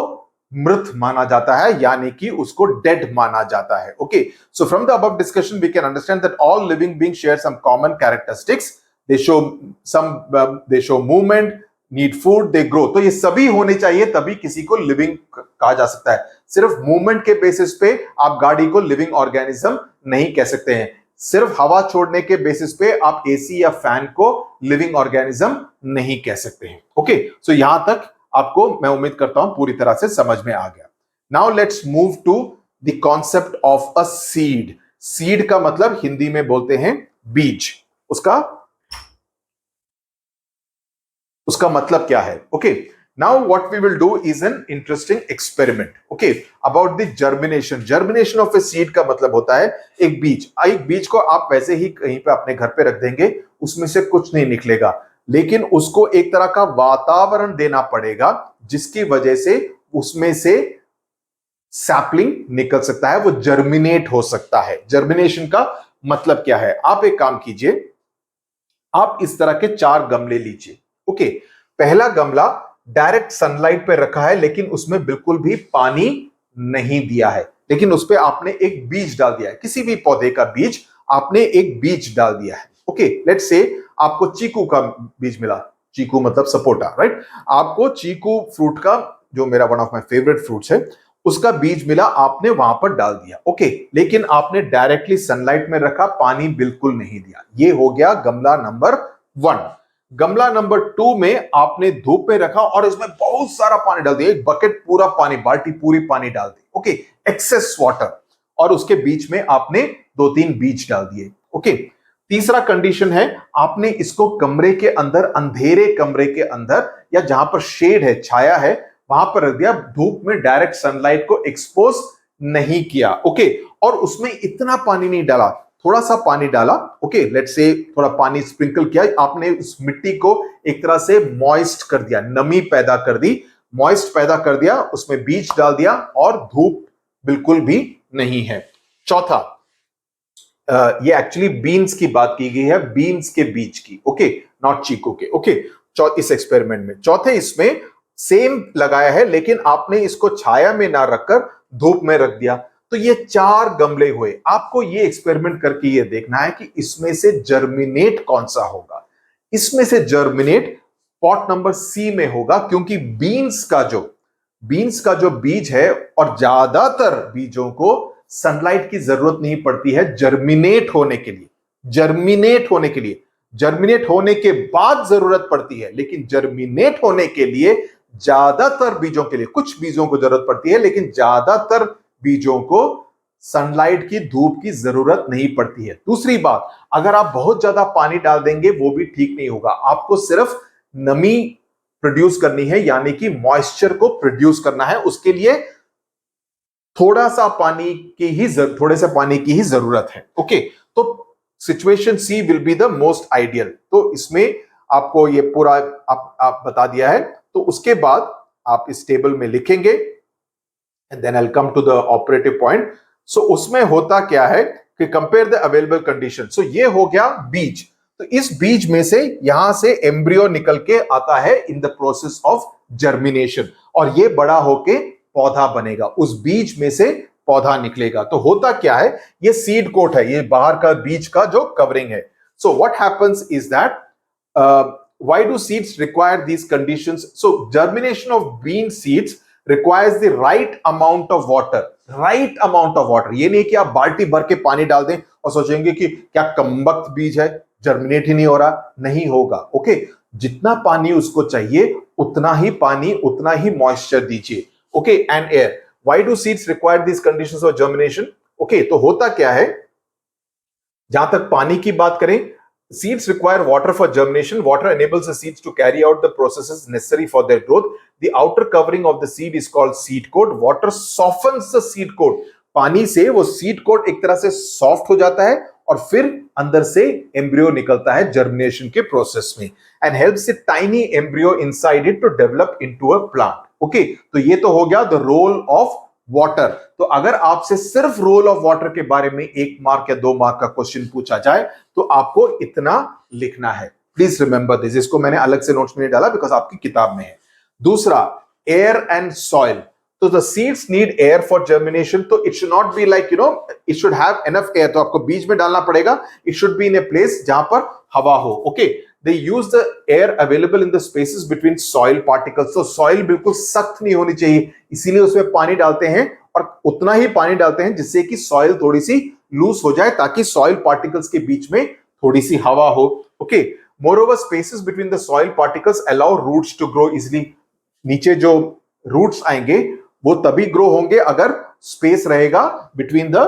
मृत माना जाता है, यानी कि उसको डेड माना जाता है। Okay, so from the above discussion we can understand that all living being share some common characteristics. They show movement, need food, they grow. तो ये सभी होने चाहिए, तभी किसी को लिविंग कहा जा सकता है। सिर्फ मूवमेंट के बेसिस पे आप गाड़ी को लिविंग ऑर्गेनिज्म नहीं कह सकते हैं। सिर्फ हवा छोड़ने के बेसिस पे आप एसी या फैन को लिविंग ऑर्गेनिज्म नहीं कह सकते हैं। ओके, सो यहां तक आपको मैं उम्मीद करता हूं पूरी तरह से समझ में आ गया। Now let's move to the concept of a seed. Seed का मतलब हिंदी में बोलते हैं बीज। उसका मतलब क्या है? Okay, now what we will do is an interesting experiment, okay, about the germination. Germination of a seed का मतलब होता है एक बीज। एक बीज को आप वैसे ही कहीं पे अपने घर पे रख देंगे, उसमें से कुछ नहीं निकलेगा, लेकिन उसको एक तरह का वातावरण देना पड़ेगा जिसकी वजह से उसमें से सैपलिंग निकल सकता है, वो जर्मिनेट हो सकता है। जर्मिनेशन का मतलब क्या है? आप एक काम कीजिए, आप इस तरह के 4 गमले लीजिए। ओके, पहला गमला डायरेक्ट सनलाइट पे रखा है, लेकिन उसमें बिल्कुल भी पानी नहीं दिया है, लेकिन उस पे आपने एक बीज डाल दिया है, किसी भी पौधे का बीज आपने एक बीज डाल दिया है। ओके, लेट्स से आपको चीकू का बीज मिला, चीकू मतलब सपोटा, राइट? आपको चीकू फ्रूट का, जो मेरा one of my favourite fruits है, उसका बीज मिला, आपने वहां पर डाल दिया। ओके, लेकिन आपने डायरेक्टली सनलाइट में रखा, पानी बिल्कुल नहीं दिया। ये हो गया गमला नंबर 1। गमला नंबर 2 में आपने धूप में रखा और इसमें बहुत सारा पानी डाल दिया, एक बकेट पूरा पानी, बाल्टी पूरी पानी डाल दी। ओके, एक्सेस वाटर, और उसके बीच में आपने 2-3 बीज डाल दिए। ओके, तीसरा कंडीशन है, आपने इसको कमरे के अंदर, अंधेरे कमरे के अंदर या जहां पर शेड है, छाया है, वहां पर रख दिया, धूप में डायरेक्ट सनलाइट को एक्सपोज नहीं किया। ओके, और उसमें इतना पानी नहीं डाला, थोड़ा सा पानी डाला। ओके, लेट्स से थोड़ा पानी स्प्रिंकल किया आपने, उस मिट्टी को एक तरह से मॉइस्ट कर दिया, नमी पैदा कर दी, मॉइस्ट पैदा कर दिया, उसमें बीज डाल दिया और धूप बिल्कुल भी नहीं है। चौथा, ये एक्चुअली बीन्स की बात की गई है, बीन्स के बीज की। ओके, नॉट चीकू के। ओके, इस एक्सपेरिमेंट में चौथे इसमें सेम लगाया है, लेकिन आपने इसको छाया में ना रखकर धूप में रख दिया। तो ये 4 गमले हुए। आपको ये एक्सपेरिमेंट करके ये देखना है कि इसमें से जर्मिनेट कौन सा होगा। इसमें से जर्मिनेट पॉट नंबर सी में होगा, क्योंकि बीन्स का जो बीज है, और ज्यादातर बीजों को सनलाइट की जरूरत नहीं पड़ती है जर्मिनेट होने के लिए। जर्मिनेट होने के बाद जरूरत पड़ती है, लेकिन जर्मिनेट होने के लिए ज्यादातर बीजों के लिए, कुछ बीजों को जरूरत पड़ती है, लेकिन ज्यादातर बीजों को सनलाइट की, धूप की जरूरत नहीं पड़ती है। दूसरी बात, अगर आप बहुत ज्यादा पानी डाल देंगे वो भी ठीक नहीं होगा। आपको सिर्फ नमी प्रोड्यूस करनी है, यानी कि मॉइस्चर को प्रोड्यूस करना है। उसके लिए थोड़े से पानी की ही जरूरत है। ओके, तो situation C will be the most ideal. तो इसमें आपको ये पूरा आप बता दिया है। तो उसके बाद आप इस टेबल में लिखेंगे, and then I will come to the operative point. So उसमें होता क्या है कि compare the available condition. So ये हो गया बीज। तो इस बीज में से यहां से एम्ब्रियो निकल के आता है इन द प्रोसेस ऑफ जर्मिनेशन, और ये बड़ा होके पौधा बनेगा। उस बीज में से पौधा निकलेगा। तो होता क्या है, ये सीड कोट है, ये बाहर का बीज का जो कवरिंग है। So what happens is that, why do seeds require these conditions? So germination of bean seeds requires the right amount of water. ये नहीं कि आप बाल्टी भर के पानी डाल दें और सोचेंगे कि क्या कमबख्त बीज है, जर्मिनेट ही नहीं हो रहा। नहीं होगा। ओके, जितना पानी उसको चाहिए उतना ही पानी, उतना ही मॉइस्चर दीजिए। Okay, and air. Why do seeds require these conditions of germination? Okay, तो होता क्या है, जहां तक पानी की बात करें, seeds require water for germination. Water enables the seeds to carry out the processes necessary for their growth. The outer covering of the seed is called seed coat. Water softens the seed coat. पानी से वो seed coat एक तरह से soft हो जाता है, और फिर अंदर से एम्ब्रियो निकलता है जर्मिनेशन के प्रोसेस में, and helps the tiny embryo inside it to develop into a plant. Okay, तो ये तो हो गया द रोल ऑफ वाटर। तो अगर आपसे सिर्फ रोल ऑफ वाटर के बारे में 1 मार्क या 2 मार्क का क्वेश्चन पूछा जाए तो आपको इतना लिखना है। Please remember this. इसको मैंने अलग से नोट्स में नहीं डाला बिकॉज आपकी किताब में है। दूसरा, एयर एंड सॉइल। तो the seeds need air for germination. तो it should not be like it should have enough air. तो आपको बीज में डालना पड़ेगा। It should be in a place जहां पर हवा हो। Okay, they use the air available in the spaces between soil particles. तो soil बिल्कुल सख्त नहीं होनी चाहिए, इसीलिए उसमें पानी डालते हैं, और उतना ही पानी डालते हैं जिससे कि soil थोड़ी सी लूज हो जाए, ताकि soil particles के बीच में थोड़ी सी हवा हो। Okay, moreover spaces between the soil particles allow roots to grow easily. नीचे जो roots आएंगे वो तभी ग्रो होंगे अगर स्पेस रहेगा between the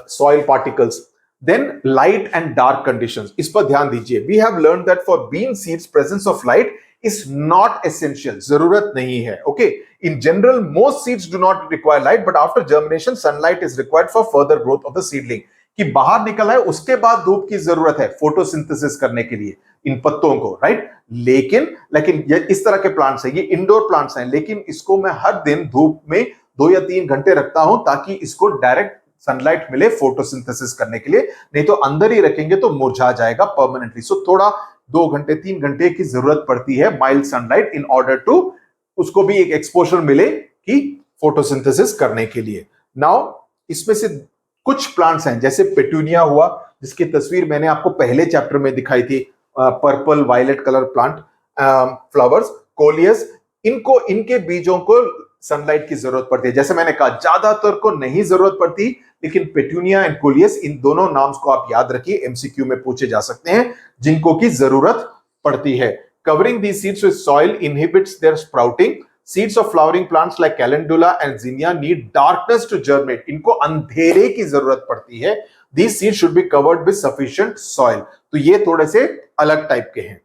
soil particles. Then light and dark conditions. इस पर ध्यान दीजिए। We have learned that for bean seeds presence of light is not essential. जरूरत नहीं है। Okay, in general most seeds do not require light, but after germination sunlight is required for further growth of the seedling. कि बाहर निकला है उसके बाद धूप की जरूरत है फोटोसिंथेसिस करने के लिए इन पत्तों को, राइट। लेकिन ये इस तरह के प्लांट्स हैं, ये इंडोर प्लांट्स हैं, लेकिन इसको मैं हर दिन धूप में 2 या 3 घंटे रखता हूं ताकि इसको डायरेक्ट सनलाइट मिले फोटोसिंथेसिस करने के लिए। नहीं तो अंदर ही रखेंगे तो मुरझा जाएगा परमानेंटली। सो थोड़ा 2 घंटे 3 घंटे की जरूरत पड़ती है mild sunlight in order to उसको भी एक एक्सपोजर मिले कि फोटोसिंथेसिस करने के लिए। नाउ इसमें से कुछ प्लांट्स हैं, जैसे पेटूनिया हुआ, जिसकी तस्वीर मैंने आपको पहले चैप्टर में दिखाई थी, purple violet colour plant flowers, coleus, इनके बीजों को सनलाइट की जरूरत पड़ती है। जैसे मैंने कहा ज्यादातर को नहीं जरूरत पड़ती, लेकिन पेटूनिया एंड कोलियस, इन दोनों नाम्स को आप याद रखिए, एमसीक्यू में पूछे जा सकते हैं, जिनको की जरूरत पड़ती है। Covering these seeds with soil inhibits their sprouting. Seeds of flowering plants like calendula and zinnia need darkness to germinate. इनको अंधेरे की जरूरत पड़ती है। These seeds should be covered with sufficient soil. तो ये थोड़े से अलग टाइप के हैं।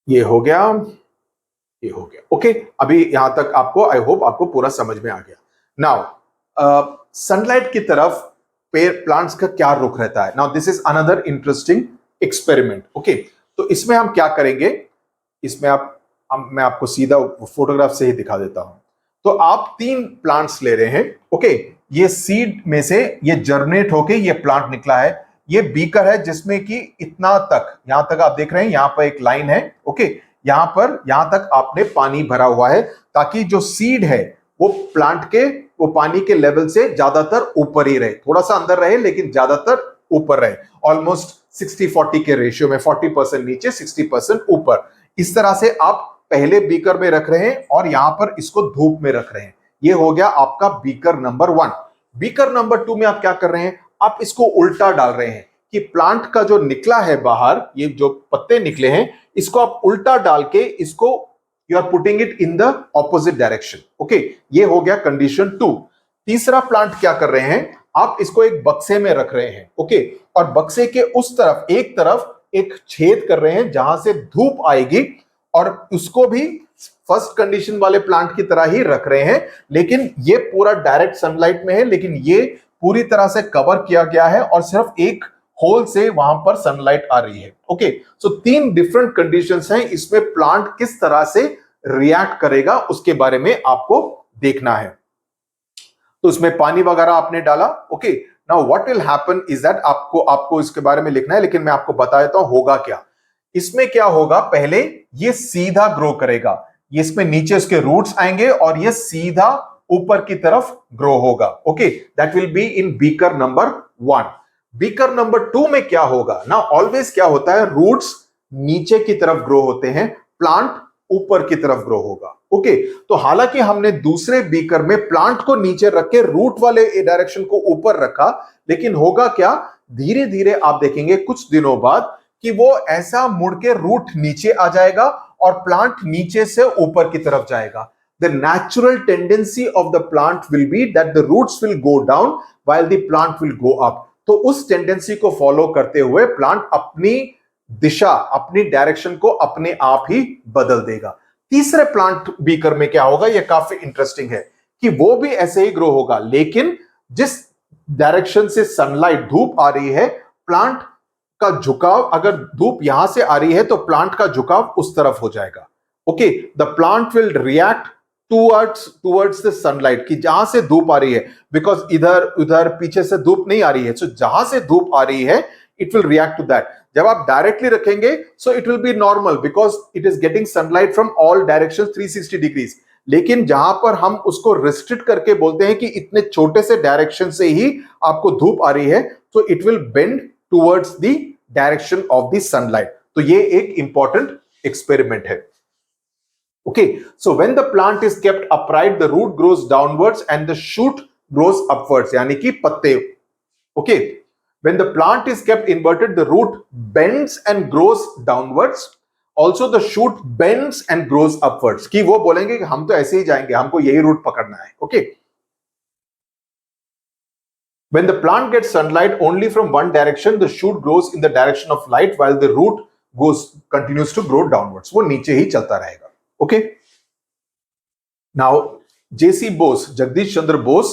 ये हो गया, ये हो गया। ओके, अभी यहां तक आपको, आई होप आपको पूरा समझ में आ गया। नाउ सनलाइट की तरफ पेड़ प्लांट्स का क्या रुख रहता है। Now this is another interesting experiment. Okay, तो इसमें हम क्या करेंगे, इसमें मैं आपको सीधा फोटोग्राफ से ही दिखा देता हूं। तो आप तीन प्लांट्स ले रहे हैं। ओके, ये सीड में से ये जर्मिनेट होके ये प्लांट निकला है। ये बीकर है जिसमें कि इतना तक, यहां तक आप देख रहे हैं, यहां पर एक लाइन है। ओके, यहां पर यहां तक आपने पानी भरा हुआ है ताकि जो सीड है वो प्लांट के, वो पानी के लेवल से ज्यादातर ऊपर ही रहे, थोड़ा सा अंदर रहे लेकिन ज्यादातर ऊपर रहे। ऑलमोस्ट 60-40 के रेशियो में, 40% नीचे 60% ऊपर। इस तरह से आप पहले बीकर में रख रहे हैं और यहां पर इसको धूप में रख रहे हैं। ये हो गया आपका बीकर नंबर 1। बीकर नंबर 2 में आप क्या कर रहे हैं, आप इसको उल्टा डाल रहे हैं कि प्लांट का जो निकला है बाहर, ये जो पत्ते निकले हैं, इसको आप उल्टा डाल के इसको you are putting it in the opposite direction. Okay, ये हो गया कंडीशन 2। तीसरा प्लांट क्या कर रहे हैं, आप इसको एक बक्से में रख रहे हैं। ओके, और बक्से के उस तरफ एक छेद कर रहे हैं जहां से धूप आएगी, और उसको भी फर्स्ट कंडीशन वाले प्लांट की तरह ही रख रहे हैं, लेकिन ये पूरा डायरेक्ट सनलाइट में है, लेकिन ये पूरी तरह से कवर किया गया है और सिर्फ एक होल से वहां पर सनलाइट आ रही है। ओके, सो 3 डिफरेंट कंडीशंस हैं, इसमें प्लांट किस तरह से रिएक्ट करेगा उसके बारे में आपको देखना है। तो उसमें पानी वगैरह आपने डाला। Okay, now what will happen is that, आपको इसके बारे में लिखना है, लेकिन मैं आपको बता देता हूं होगा क्या। इसमें क्या होगा, पहले ये सीधा ग्रो करेगा, ये इसमें नीचे इसके रूट्स आएंगे और ये सीधा ऊपर की तरफ ग्रो होगा। Okay, that will be in beaker number 1। Beaker number 2 में क्या होगा ना, ऑलवेज क्या होता है, रूट्स नीचे की तरफ ग्रो होते हैं, प्लांट ऊपर की तरफ ग्रो होगा। ओके, तो हालांकि हमने दूसरे बीकर में प्लांट को नीचे रख के रूट वाले डायरेक्शन को ऊपर रखा, लेकिन होगा क्या, धीरे धीरे आप देखेंगे कुछ दिनों बाद कि वो ऐसा मुड़ के रूट नीचे आ जाएगा और प्लांट नीचे से ऊपर की तरफ जाएगा। The natural tendency of the plant will be that the roots will go down while the plant will go up. तो उस टेंडेंसी को फॉलो करते हुए प्लांट अपनी दिशा, अपनी डायरेक्शन को अपने आप ही बदल देगा। तीसरे प्लांट बीकर में क्या होगा, यह काफी इंटरेस्टिंग है कि वो भी ऐसे ही ग्रो होगा, लेकिन जिस डायरेक्शन से सनलाइट, धूप आ रही है, प्लांट का झुकाव, अगर धूप यहां से आ रही है तो प्लांट का झुकाव उस तरफ हो जाएगा। Okay, the plant will react towards the sunlight, कि जहां से धूप आ रही है, बिकॉज इधर उधर पीछे से धूप नहीं आ रही है, सो जहां से धूप आ रही है it will react to that. जब आप डायरेक्टली रखेंगे so it will be normal because it is getting sunlight from all direction 360 degrees. लेकिन जहां पर हम उसको रिस्ट्रिक्ट करके बोलते हैं कि इतने छोटे से डायरेक्शन से ही आपको धूप आ रही है, तो it will bend towards the direction of the sunlight. तो ये एक important experiment है। Okay, so when the plant is kept upright, the root grows downwards and the shoot grows upwards, यानी कि पत्ते। Okay, when the plant is kept inverted, the root bends and grows downwards. Also the shoot bends and grows upwards, कि वो बोलेंगे कि हम तो ऐसे ही जाएंगे, हमको यही रूट पकड़ना है। Okay, when the plant gets sunlight only from one direction, the shoot grows in the direction of light while the root continues to grow downwards. वो नीचे ही चलता रहेगा। Okay. Now, J.C. Bose, Jagdish Chandra Bose,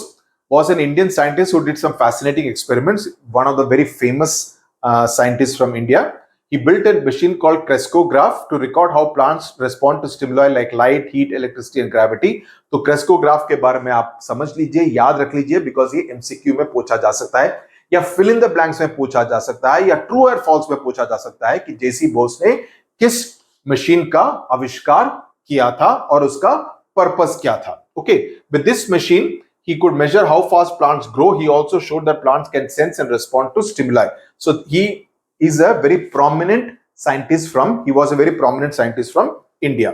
was an Indian scientist who did some fascinating experiments. One of the very famous scientists from India. He built a machine called Crescograph to record how plants respond to stimuli like light, heat, electricity and gravity. तो crescograph के बारे में आप समझ लीजिए, याद रख लीजिए, बिकॉज ये एमसीक्यू में पूछा जा सकता है, या फिल इन द ब्लैंक्स में पूछा जा सकता है, या ट्रू और फॉल्स में पूछा जा सकता है कि जेसी बोस ने किस मशीन का आविष्कार किया था और उसका पर्पस क्या था। Okay, with this machine he could measure how fast plants grow. He also showed that plants can sense and respond to stimuli. So he is a very prominent scientist from, he was a very prominent scientist from India.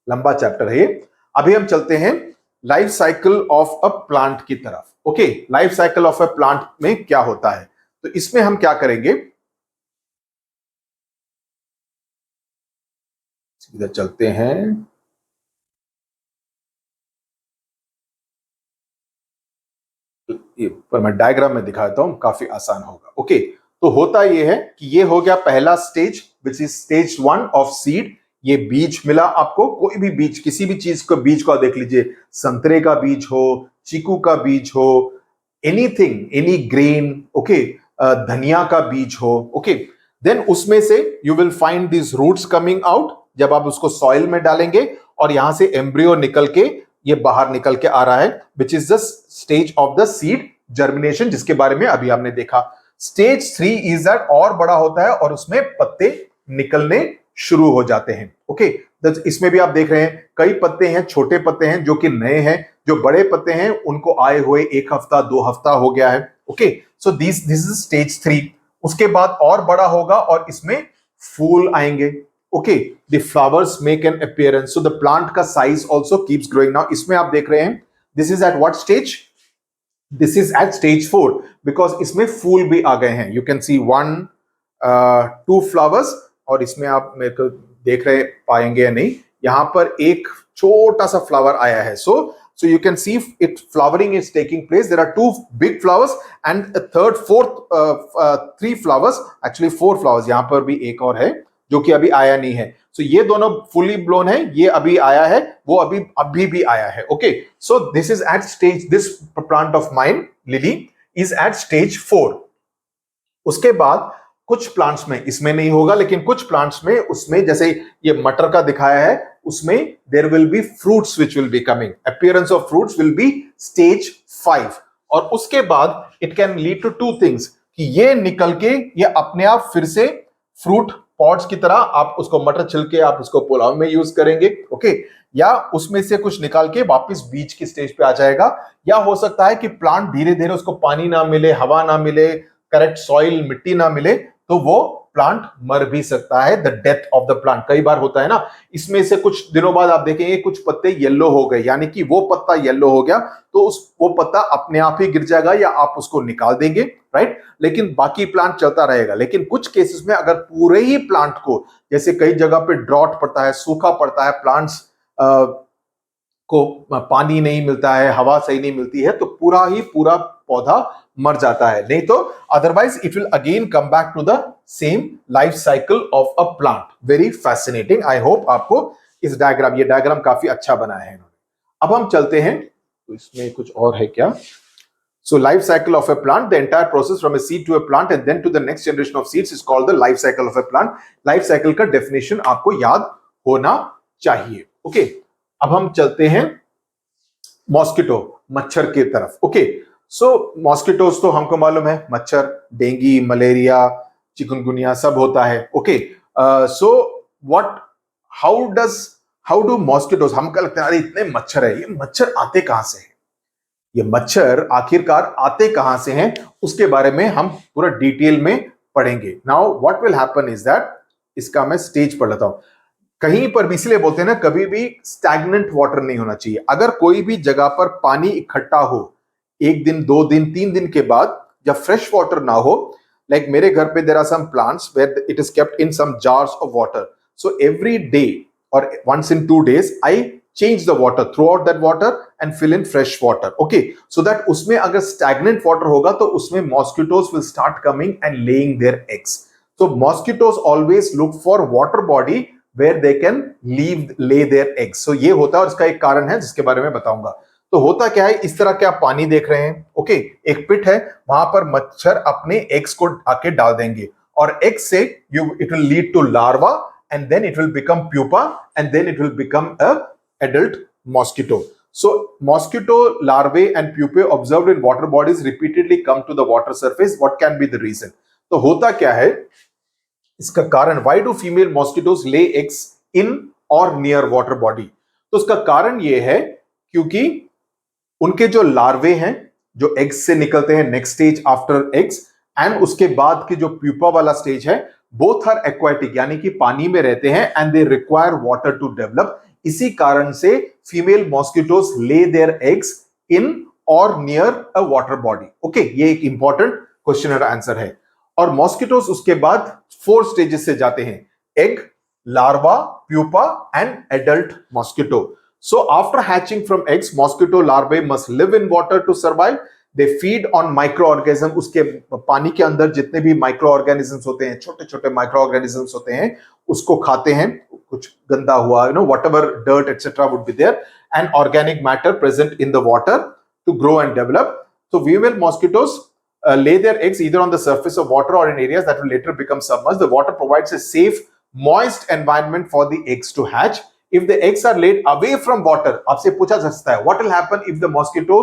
लंबा chapter है ये। अभी हम चलते हैं life cycle of a plant की तरफ। Okay, life cycle of a plant में क्या होता है, तो इसमें हम क्या करेंगे, सीधा चलते हैं, पर मैं डायग्राम में दिखाता हूं, काफी आसान होगा। ओके, तो होता यह है कि ये हो गया पहला stage, which is stage 1 of seed. ये बीज मिला आपको, कोई भी बीज, किसी भी चीज का बीज को देख लीजिए, संतरे का बीज हो, चीकू का बीज हो, एनीथिंग, एनी ग्रेन, ओके, धनिया का बीज हो, ओके, देन उसमें से you will find this roots coming out. जब आप उसको सॉइल में डालेंगे और यहां से एम्ब्रियो निकल के ये बाहर निकल के आ रहा है, which is the stage of the seed germination, जिसके बारे में अभी आपने देखा। स्टेज 3 इज दैट और बड़ा होता है और उसमें पत्ते निकलने शुरू हो जाते हैं, ओके। इसमें भी आप देख रहे हैं कई पत्ते हैं, छोटे पत्ते हैं जो कि नए हैं, जो बड़े पत्ते हैं उनको आए हुए 1 हफ्ता 2 हफ्ता हो गया है, okay. So this is stage 3। उसके बाद और बड़ा होगा और इसमें फूल आएंगे, okay, the flowers make an appearance, so the plant का size also keeps growing. Now इसमें आप देख रहे हैं this is at what stage, this is at stage 4, because इसमें फूल भी आ गए हैं। यू कैन सी 1 2 फ्लावर्स, और इसमें आप मेरे को देख रहे पाएंगे या नहीं, यहां पर एक छोटा सा फ्लावर आया है। So you can see it flowering is taking place. There are 2 big flowers and a third, fourth, 3 flowers. Actually 4 flowers. यहाँ पर भी एक और है जो कि अभी आया नहीं है। So ये दोनों fully blown है, ये अभी आया है, वो अभी भी आया है। Okay. So this is at stage. This plant of mine, lily, is at stage 4. उसके बाद कुछ प्लांट्स में इसमें नहीं होगा, लेकिन कुछ प्लांट्स में, उसमें जैसे ये मटर का दिखाया है, उसमें there will be fruits which will be coming, appearance of fruits will be stage 5। और उसके बाद it can lead to 2 things, कि ये निकल के ये अपने आप फिर से फ्रूट पॉट्स की तरह, आप उसको मटर छिलके आप उसको पुलाव में यूज करेंगे, ओके, या उसमें से कुछ निकाल के वापस बीज की स्टेज पे आ जाएगा। या हो सकता है कि प्लांट धीरे धीरे, उसको पानी ना मिले, हवा ना मिले, करेक्ट सॉइल मिट्टी ना मिले, तो वो प्लांट मर भी सकता है, the death of the plant. कई बार होता है ना, इसमें से कुछ दिनों बाद आप देखेंगे कुछ पत्ते येलो हो गए, यानी कि वो पत्ता येलो हो गया, तो वो पत्ता अपने आप ही गिर जाएगा या आप उसको निकाल देंगे, राइट, लेकिन बाकी प्लांट चलता रहेगा। लेकिन कुछ केसेस में अगर पूरे ही प्लांट को, जैसे कई जगह पे ड्रॉट पड़ता है, सूखा पड़ता है, प्लांट्स को पानी नहीं मिलता है, हवा सही नहीं मिलती है, तो पूरा पौधा मर जाता है। नहीं तो otherwise it will again come back to the same life cycle of a plant. Very fascinating. I hope आपको ये डायग्राम काफी अच्छा बनाया है इन्होंने। अब हम चलते हैं, तो इसमें कुछ और है क्या? So life cycle of a plant, the entire process from a seed to a plant and then to the next generation of seeds is called the life cycle of a plant. Life cycle का definition आपको याद होना चाहिए। Okay, अब हम चलते हैं mosquito, मच्छर की तरफ। ओके, सो मॉस्किटोज तो हमको मालूम है, मच्छर, डेंगू, मलेरिया, चिकनगुनिया सब होता है। Okay, so how do mosquitoes, हमको लगता है अरे इतने मच्छर है, ये मच्छर आते कहां से हैं? ये मच्छर आखिरकार आते कहां से हैं, उसके बारे में हम पूरा डिटेल में पढ़ेंगे। Now what will happen is that, इसका मैं स्टेज पढ़ लेता हूं। कहीं पर भी, इसलिए बोलते हैं ना, कभी भी स्टैग्नेंट वाटर नहीं होना चाहिए। अगर कोई भी जगह पर पानी इकट्ठा हो 1 दिन 2 दिन 3 दिन के बाद, जब फ्रेश वाटर ना हो, लाइक मेरे घर पे there are some plants where it is kept in some jars of water, so every day और once in 2 days I change the water, throw out that water and fill in fresh water, okay, so that उसमें अगर stagnant water होगा तो उसमें mosquitoes will start coming and laying their eggs. So mosquitoes always look for water body where they can lay their eggs. So ये होता है, और इसका एक कारण है जिसके बारे में बताऊंगा। तो होता क्या है, इस तरह के आप पानी देख रहे हैं, ओके, एक पिट है, वहां पर मच्छर अपने एग्स को आके डाल देंगे, और एग से it will lead to larva and then it will become pupa and then it will become a adult mosquito. So mosquito larvae and pupae observed in water bodies repeatedly come to the water surface. What can be the reason? तो होता क्या है, इसका कारण, why do female mosquitoes lay eggs in or near water body? तो उसका कारण ये है क्योंकि उनके जो लार्वे हैं, जो एग्स से निकलते हैं next stage after eggs, and उसके बाद की जो प्यूपा वाला स्टेज है, बोथ आर एक्वाटिक, यानी कि पानी में रहते हैं, and they require water to develop. इसी कारण से female mosquitoes lay their eggs in और near a water body. Okay, ये एक इंपॉर्टेंट क्वेश्चन और आंसर है। और मॉस्किटोज उसके बाद 4 स्टेजेस से जाते हैं, egg, larva, pupa and adult mosquito. So after hatching from eggs, mosquito larvae must live in water to survive. They feed on micro organism, उसके पानी के अंदर जितने भी माइक्रो ऑर्गेनिजम्स होते हैं, छोटे छोटे माइक्रो ऑर्गेनिजम्स होते हैं, उसको खाते हैं। कुछ गंदा हुआ, whatever dirt etcetera would be there, and organic matter present in the water to grow and develop. So female mosquitoes lay their eggs either on the surface of water or in areas that will later become submerged. The water provides a safe, moist environment for the eggs to hatch. If the eggs are laid away from water, आपसे पूछा जा सकता है, what will happen if the mosquito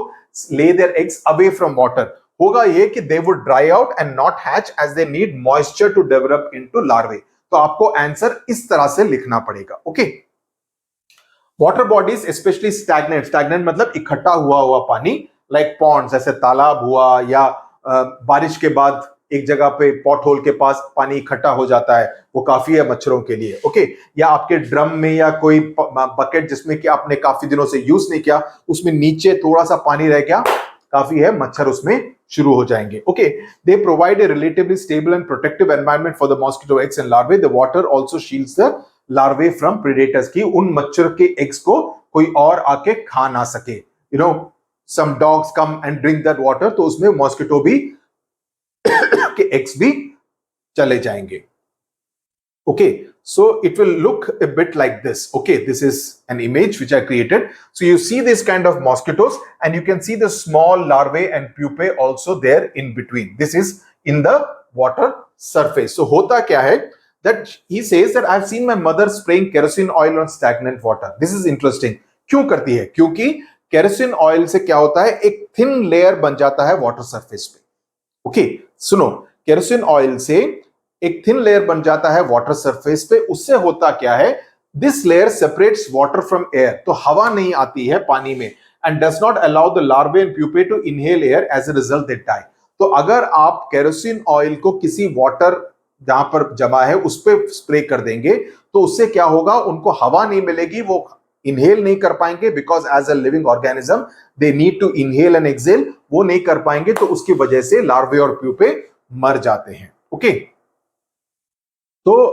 lay their eggs away from water? होगा ये कि they would dry out and not hatch as they need moisture to develop into larvae. तो आपको आंसर इस तरह से लिखना पड़ेगा. Okay. Water bodies specially stagnant मतलब इकट्ठा हुआ पानी, लाइक पॉन्ड्स, ऐसे तालाब हुआ, या बारिश के बाद एक जगह पे पॉट होल के पास पानी इकट्ठा हो जाता है, वो काफी है मच्छरों के लिए. ओके. या आपके ड्रम में या कोई बकेट जिसमें कि आपने काफी दिनों से यूज नहीं किया, उसमें नीचे थोड़ा सा पानी रह गया, काफी है, मच्छर उसमें शुरू हो जाएंगे. Okay. They provide a relatively stable and protective environment for the mosquito eggs and larvae. The water also shields the larvae from predators, की उन मच्छर के एग्स को कोई और आके खा ना सके. some dogs come and drink that water, तो उसमें मॉस्किटो भी के एग्स भी चले जाएंगे. Okay, so it will look a bit like this. Okay, this is an image which I created. So you see this kind of mosquitoes, and you can see the small larvae and pupae also there in between. This is in the water surface. So होता क्या है, that he says that I've seen my mother spraying kerosene oil on stagnant water. This is interesting. क्यों करती है? क्योंकि kerosene oil से क्या होता है, एक थिन लेयर बन जाता है वाटर सरफेस पे. ओके, सुनो, केरोसिन ऑयल से एक थिन लेयर बन जाता है वाटर सरफेस पे. उससे होता क्या है, this layer separates water from air, तो हवा नहीं आती है पानी में, and does not allow the larvae and pupae to inhale air, as a result they die. तो अगर आप केरोसिन ऑयल को किसी वाटर जहां पर जमा है उस पर स्प्रे कर देंगे, तो उससे क्या होगा, उनको हवा नहीं मिलेगी, वो इनहेल नहीं कर पाएंगे, because as a living organism they need to inhale and exhale, वो नहीं कर पाएंगे, तो उसकी वजह से लार्वे और प्यूपे मर जाते हैं. ओके, तो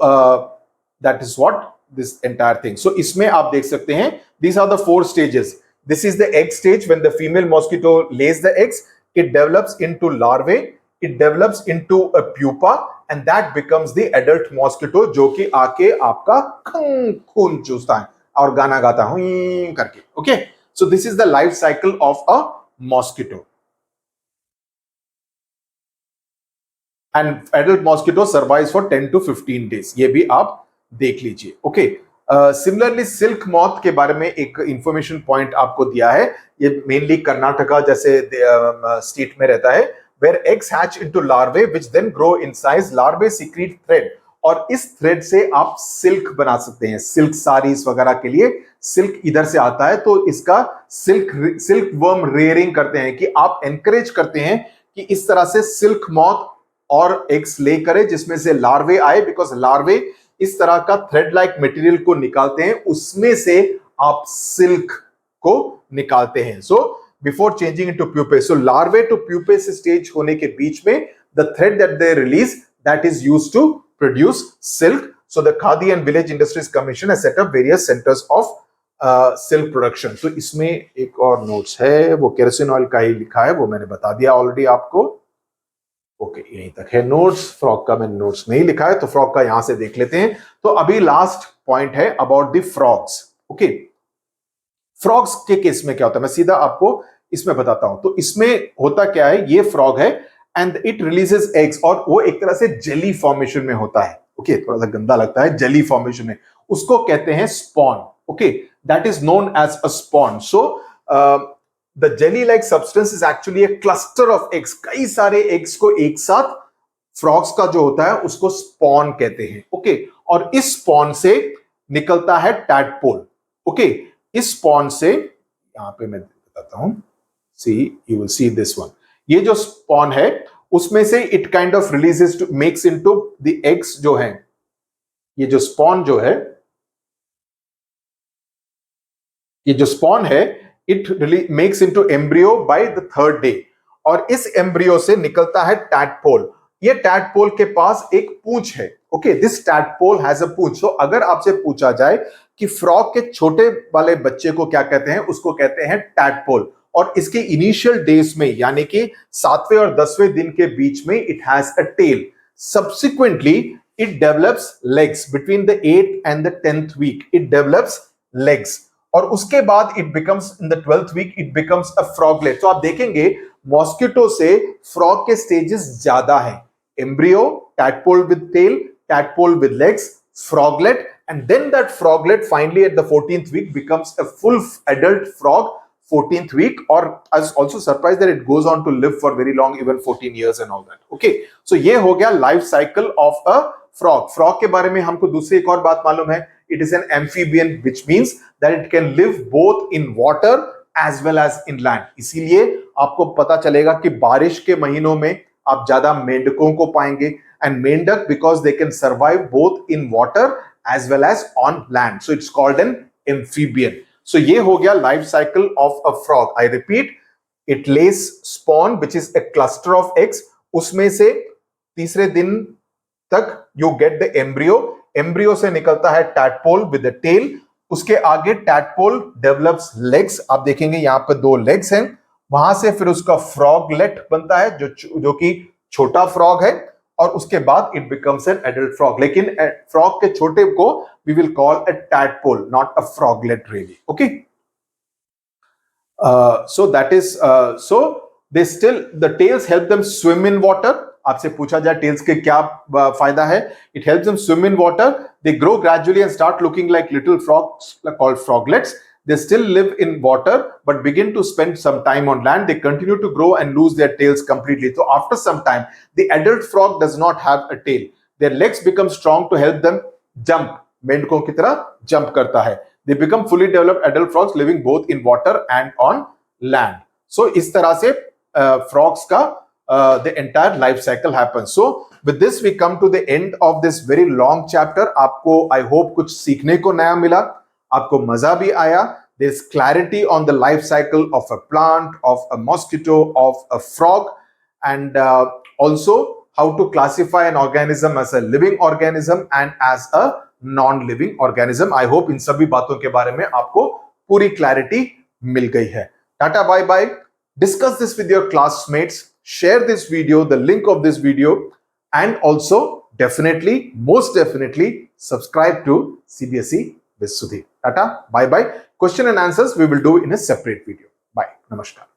that is what this entire thing. So इसमें आप देख सकते हैं, these are the 4 stages. This is the egg stage. When the female mosquito lays the eggs, it develops into larvae, it develops into a pupa, and that becomes the adult mosquito, जो कि आके आपका खून चूसता है और गाना गाता हूं करके. Okay, so this is the life cycle of a mosquito. And adult mosquito survives for 10 to 15 days. ये भी आप देख लीजिए. ओके, सिमिलरली सिल्क मॉथ के बारे में एक इंफॉर्मेशन पॉइंट आपको दिया है. ये मेनली कर्नाटका जैसे स्टेट में रहता है, where eggs hatch into larvae which then grow in size. Larvae secrete thread, और इस थ्रेड से आप सिल्क बना सकते हैं. सिल्क साड़ीज वगैरह के लिए सिल्क इधर से आता है, तो इसका सिल्क वर्म रेयरिंग करते हैं, कि आप एनकरेज करते हैं कि इस तरह से सिल्क मॉथ और एग्स ले करे जिसमें से लार्वे आए, बिकॉज लार्वे इस तरह का थ्रेड लाइक मटेरियल को निकालते हैं, उसमें से आप सिल्क को निकालते हैं. So before changing into pupae, so larvae to pupae से स्टेज होने के बीच में the thread that they release, that is used to produce silk. So the Khadi and Village Industries Commission has set up various centers of silk production. तो इसमें एक और notes है, वो केरोसिन ऑयल का ही लिखा है, वो मैंने बता दिया ऑलरेडी आपको. ओके, यहीं तक है नोट्स. फ्रॉग का मैंने नोट्स नहीं लिखा है, तो फ्रॉग का यहां से देख लेते हैं. तो अभी लास्ट पॉइंट है about the frogs. Okay, frogs के केस में क्या होता है, मैं सीधा आपको इसमें बताता हूं. तो इसमें होता क्या है, ये फ्रॉग है एंड इट रिलीजेस एग्स, और वो एक तरह से जेली फॉर्मेशन में होता है. ओके, थोड़ा सा गंदा लगता है, जेली फॉर्मेशन में, उसको कहते हैं spawn. Okay, that is known as a spawn. So the jelly like substance is actually a cluster of eggs. कई सारे एग्स को एक साथ फ्रॉग्स का जो होता है उसको स्पॉन कहते हैं. ओके, और इस स्पॉन से निकलता है टैडपोल. ओके, इस स्पॉन से, यहां पे मैं बताता हूं, see you will see this one. ये जो स्पॉन है उसमें से it kind of releases to makes into the eggs जो है. ये जो स्पॉन जो है, ये जो स्पॉन है, it makes into embryo by the 3rd day, और इस एम्ब्रियो से निकलता है टैडपोल. ये टैडपोल के पास एक पूंछ है. Okay, this tadpole has a पूंछ. तो अगर आपसे पूछा जाए कि फ्रॉग के छोटे वाले बच्चे को क्या कहते हैं, उसको कहते हैं टैडपोल. और इसके इनिशियल डेज में यानी कि 7वें और 10वें दिन के बीच में it has a tail. Subsequently, it develops legs between the 8th and the 10th week. It develops legs. और उसके बाद it becomes in the 12th week it becomes a froglet. तो आप देखेंगे मॉस्किटो से फ्रॉग के स्टेजेस ज्यादा हैं. Embryo, tadpole with tail, tadpole with legs, froglet, and then that froglet finally at the 14th week becomes a full adult frog 14th week, or I was also surprised that it goes on to live for very long, even 14 years and all that. Okay, so ये हो गया life cycle of a frog. Frog के बारे में हमको दूसरी एक और बात मालूम है. It is an amphibian, which means that it can live both in water as well as in land. इसीलिए आपको पता चलेगा कि बारिश के महीनों में आप ज्यादा मेंढकों को पाएंगे, and मेंढक because they can survive both in water as well as on land. So it's called an amphibian. So ये हो गया life cycle of a frog. I repeat, it lays spawn which is a cluster of eggs. उसमें से तीसरे दिन तक you get the embryo. Embryo से निकलता है tadpole with a tail. उसके आगे tadpole develops legs. आप देखेंगे यहाँ पे 2 legs हैं. वहां से फिर उसका froglet बनता है जो कि छोटा frog है, और उसके बाद it becomes an adult frog. लेकिन frog के छोटे को we will call a tadpole, not a froglet really. Okay. So that is so they still the tails help them swim in water. आपसे पूछा जाए tails के क्या फायदा है? It helps them swim in water. They grow gradually and start looking like little frogs called froglets. They still live in water but begin to spend some time on land. They continue to grow and lose their tails completely. So after some time, the adult frog does not have a tail. Their legs become strong to help them jump. मेंढकों की तरह jump करता है. They become fully developed adult frogs living both in water and on land. So इस तरह से frogs का the entire life cycle happens. So with this we come to the end of this very long chapter. आपको I hope कुछ सीखने को नया मिला, आपको मजा भी आया. There's clarity on the life cycle of a plant, of a mosquito, of a frog, and also how to classify an organism as a living organism and as a non-living organism. I hope इन सभी बातों के बारे में आपको पूरी clarity मिल गई है. Tata, bye bye. Discuss this with your classmates. Share this video, the link of this video, and also definitely, most definitely, subscribe to CBSE with Sudhir. Tata, bye bye. Question and answers we will do in a separate video. Bye. Namaskar.